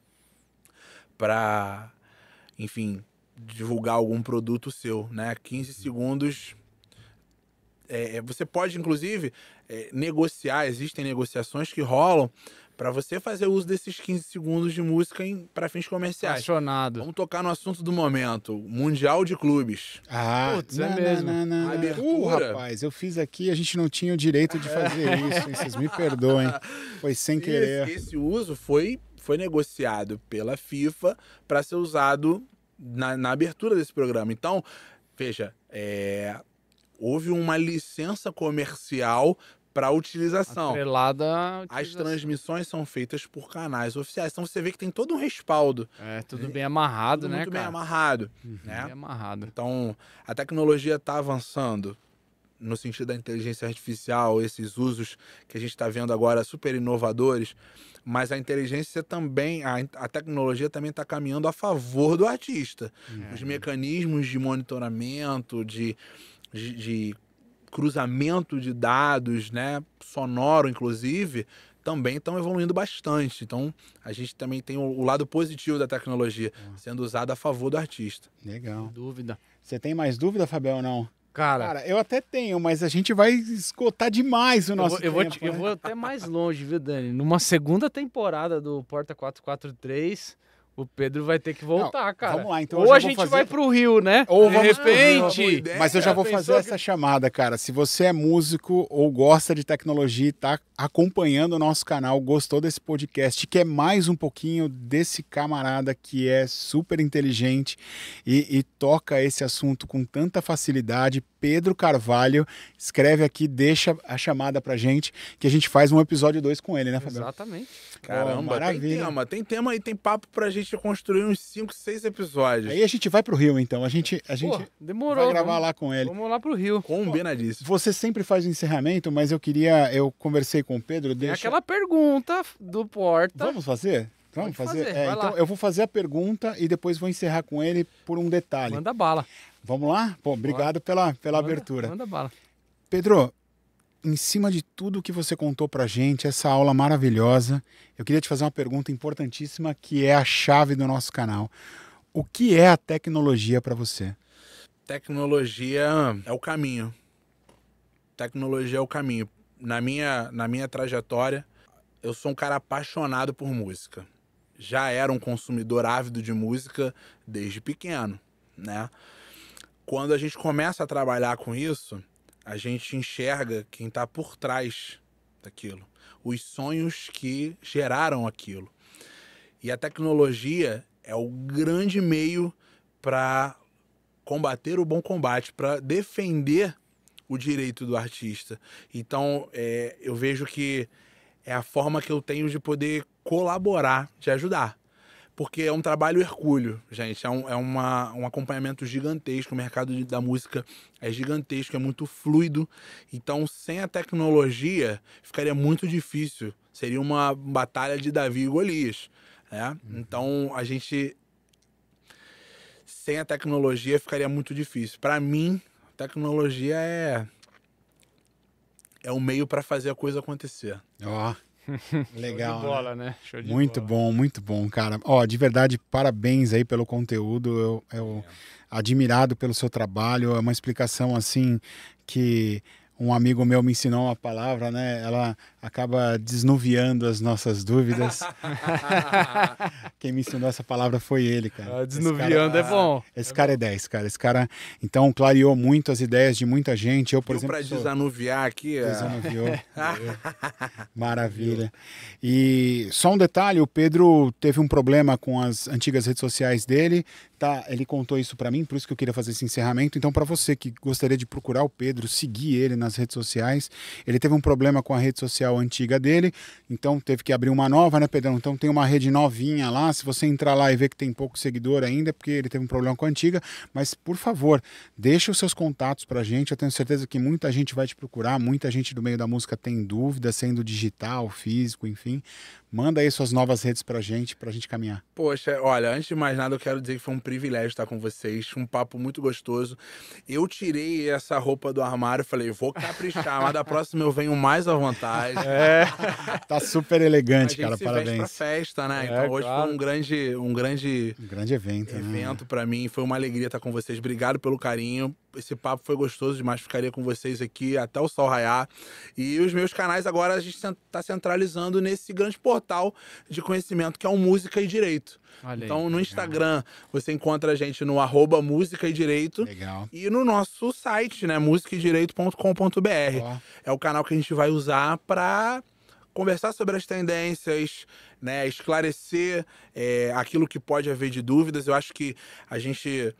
enfim, divulgar algum produto seu, né? 15 segundos... você pode, inclusive, negociar, existem negociações que rolam para você fazer uso desses 15 segundos de música para fins comerciais. Acionado. Vamos tocar no assunto do momento, Mundial de Clubes. Putz, é mesmo. A abertura... rapaz, eu fiz aqui, a gente não tinha o direito de fazer isso, hein? Vocês me perdoem. Foi sem querer. Esse uso foi negociado pela FIFA para ser usado na abertura desse programa. Então, veja, houve uma licença comercial para utilização. Atrelada à utilização. As transmissões são feitas por canais oficiais. Então você vê que tem todo um respaldo. Tudo bem amarrado, tudo né, muito cara? bem amarrado. Né? Bem amarrado. Então, a tecnologia está avançando no sentido da inteligência artificial, esses usos que a gente está vendo agora super inovadores, mas a inteligência também, a tecnologia também está caminhando a favor do artista. Os mecanismos de monitoramento, de cruzamento de dados, né, sonoro inclusive, também estão evoluindo bastante. Então, a gente também tem o lado positivo da tecnologia sendo usada a favor do artista. Legal. Sem dúvida. Você tem mais dúvida, Fabião, ou não? Cara, eu até tenho, mas a gente vai esgotar demais o nosso tempo. Eu vou até mais longe, viu, Dani? Numa segunda temporada do Porta 443... O Pedro vai ter que voltar, cara. Vamos lá, então. Ou a gente vai pro Rio, né? Ou de vamos repente. Mas eu já vou fazer essa chamada, cara. Se você é músico ou gosta de tecnologia e tá acompanhando o nosso canal, gostou desse podcast, quer mais um pouquinho desse camarada que é super inteligente e toca esse assunto com tanta facilidade, Pedro Carvalho, escreve aqui, deixa a chamada pra gente, que a gente faz um episódio 2 com ele, né, Fabião? Exatamente. Caramba, tem tema e tem papo pra gente construir uns 5, 6 episódios. Aí a gente vai pro Rio, então. A gente demorou, vai gravar lá com ele. Vamos lá pro Rio. Combinadíssimo. Você sempre faz o encerramento, mas eu conversei com o Pedro. Tem aquela pergunta do Porta. Vamos fazer? Vamos fazer? Então eu vou fazer a pergunta e depois vou encerrar com ele por um detalhe. Manda bala. Vamos lá? Pô, obrigado pela abertura. Manda bala. Pedro, em cima de tudo que você contou pra gente, essa aula maravilhosa, eu queria te fazer uma pergunta importantíssima que é a chave do nosso canal. O que é a tecnologia para você? Tecnologia é o caminho. Tecnologia é o caminho. Na minha trajetória, eu sou um cara apaixonado por música. Já era um consumidor ávido de música desde pequeno, né? Quando a gente começa a trabalhar com isso, a gente enxerga quem está por trás daquilo, os sonhos que geraram aquilo. E a tecnologia é o grande meio para combater o bom combate, para defender o direito do artista. Então, eu vejo que é a forma que eu tenho de poder colaborar, de ajudar. Porque é um trabalho hercúleo, gente. É um acompanhamento gigantesco. O mercado da música é gigantesco, é muito fluido. Então, sem a tecnologia, ficaria muito difícil. Seria uma batalha de Davi e Golias, né? Então, sem a tecnologia, ficaria muito difícil. Para mim, a tecnologia é o meio para fazer a coisa acontecer. Ó, legal. Show de bola, né? Show de Muito bom, cara. Ó, de verdade, parabéns aí pelo conteúdo. Eu admirado pelo seu trabalho. É uma explicação assim que um amigo meu me ensinou uma palavra, né? Ela acaba desnuviando as nossas dúvidas. Quem me ensinou essa palavra foi ele, cara. Desnuviando é bom. Esse cara é 10, cara. Esse cara, então, clareou muito as ideias de muita gente. Eu, por exemplo, para desanuviar aqui... Desanuviou. Maravilha. E só um detalhe, o Pedro teve um problema com as antigas redes sociais dele, tá? Ele contou isso para mim, por isso que eu queria fazer esse encerramento. Então, para você que gostaria de procurar o Pedro, seguir ele nas redes sociais, ele teve um problema com a rede social antiga dele, então teve que abrir uma nova, né, Pedrão? Então tem uma rede novinha lá, se você entrar lá e ver que tem pouco seguidor ainda, porque ele teve um problema com a antiga, mas por favor, deixa os seus contatos pra gente, eu tenho certeza que muita gente vai te procurar, muita gente do meio da música tem dúvida, sendo digital, físico, enfim. Manda aí suas novas redes pra gente caminhar. Poxa, olha, antes de mais nada eu quero dizer que foi um privilégio estar com vocês, um papo muito gostoso. Eu tirei essa roupa do armário e falei, vou caprichar, mas da próxima eu venho mais à vontade. Tá super elegante, cara, parabéns. A gente se veste pra festa, né? Então hoje claro. foi um grande evento, né? pra mim, foi uma alegria estar com vocês. Obrigado pelo carinho. Esse papo foi gostoso demais, ficaria com vocês aqui até o sol raiar. E os meus canais agora a gente tá centralizando nesse grande portal de conhecimento que é o Música e Direito. Olha então aí, no Instagram você encontra a gente no @Música e Direito. Legal. E no nosso site, né, musicaedireito.com.br. É o canal que a gente vai usar para conversar sobre as tendências, né, esclarecer aquilo que pode haver de dúvidas. Eu acho que a gente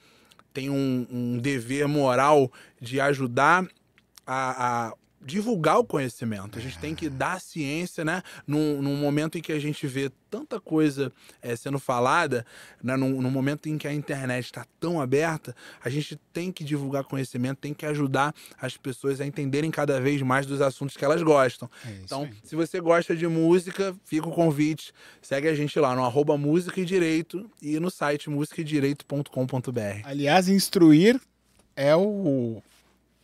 tem um dever moral de ajudar a divulgar o conhecimento. A gente tem que dar ciência, né? Num momento em que a gente vê tanta coisa sendo falada, né? Num momento em que a internet está tão aberta, a gente tem que divulgar conhecimento, tem que ajudar as pessoas a entenderem cada vez mais dos assuntos que elas gostam. Então, se você gosta de música, fica o convite, segue a gente lá no @Música e Direito e no site musicaedireito.com.br. Aliás, instruir é o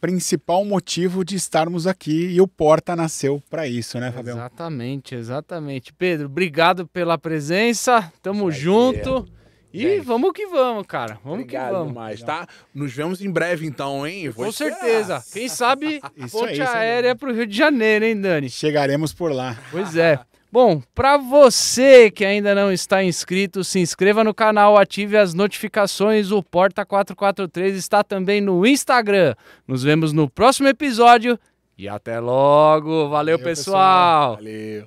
principal motivo de estarmos aqui e o Porta nasceu para isso, né, Fabião? Exatamente. Pedro, obrigado pela presença, tamo junto e vamos que vamos, cara. Obrigado demais, tá? Nos vemos em breve então, hein? Com certeza. Quem sabe ponte aérea pro Rio de Janeiro, hein, Dani? Chegaremos por lá. Pois é. Bom, para você que ainda não está inscrito, se inscreva no canal, ative as notificações. O Porta 443 está também no Instagram. Nos vemos no próximo episódio e até logo. Valeu, pessoal. Valeu.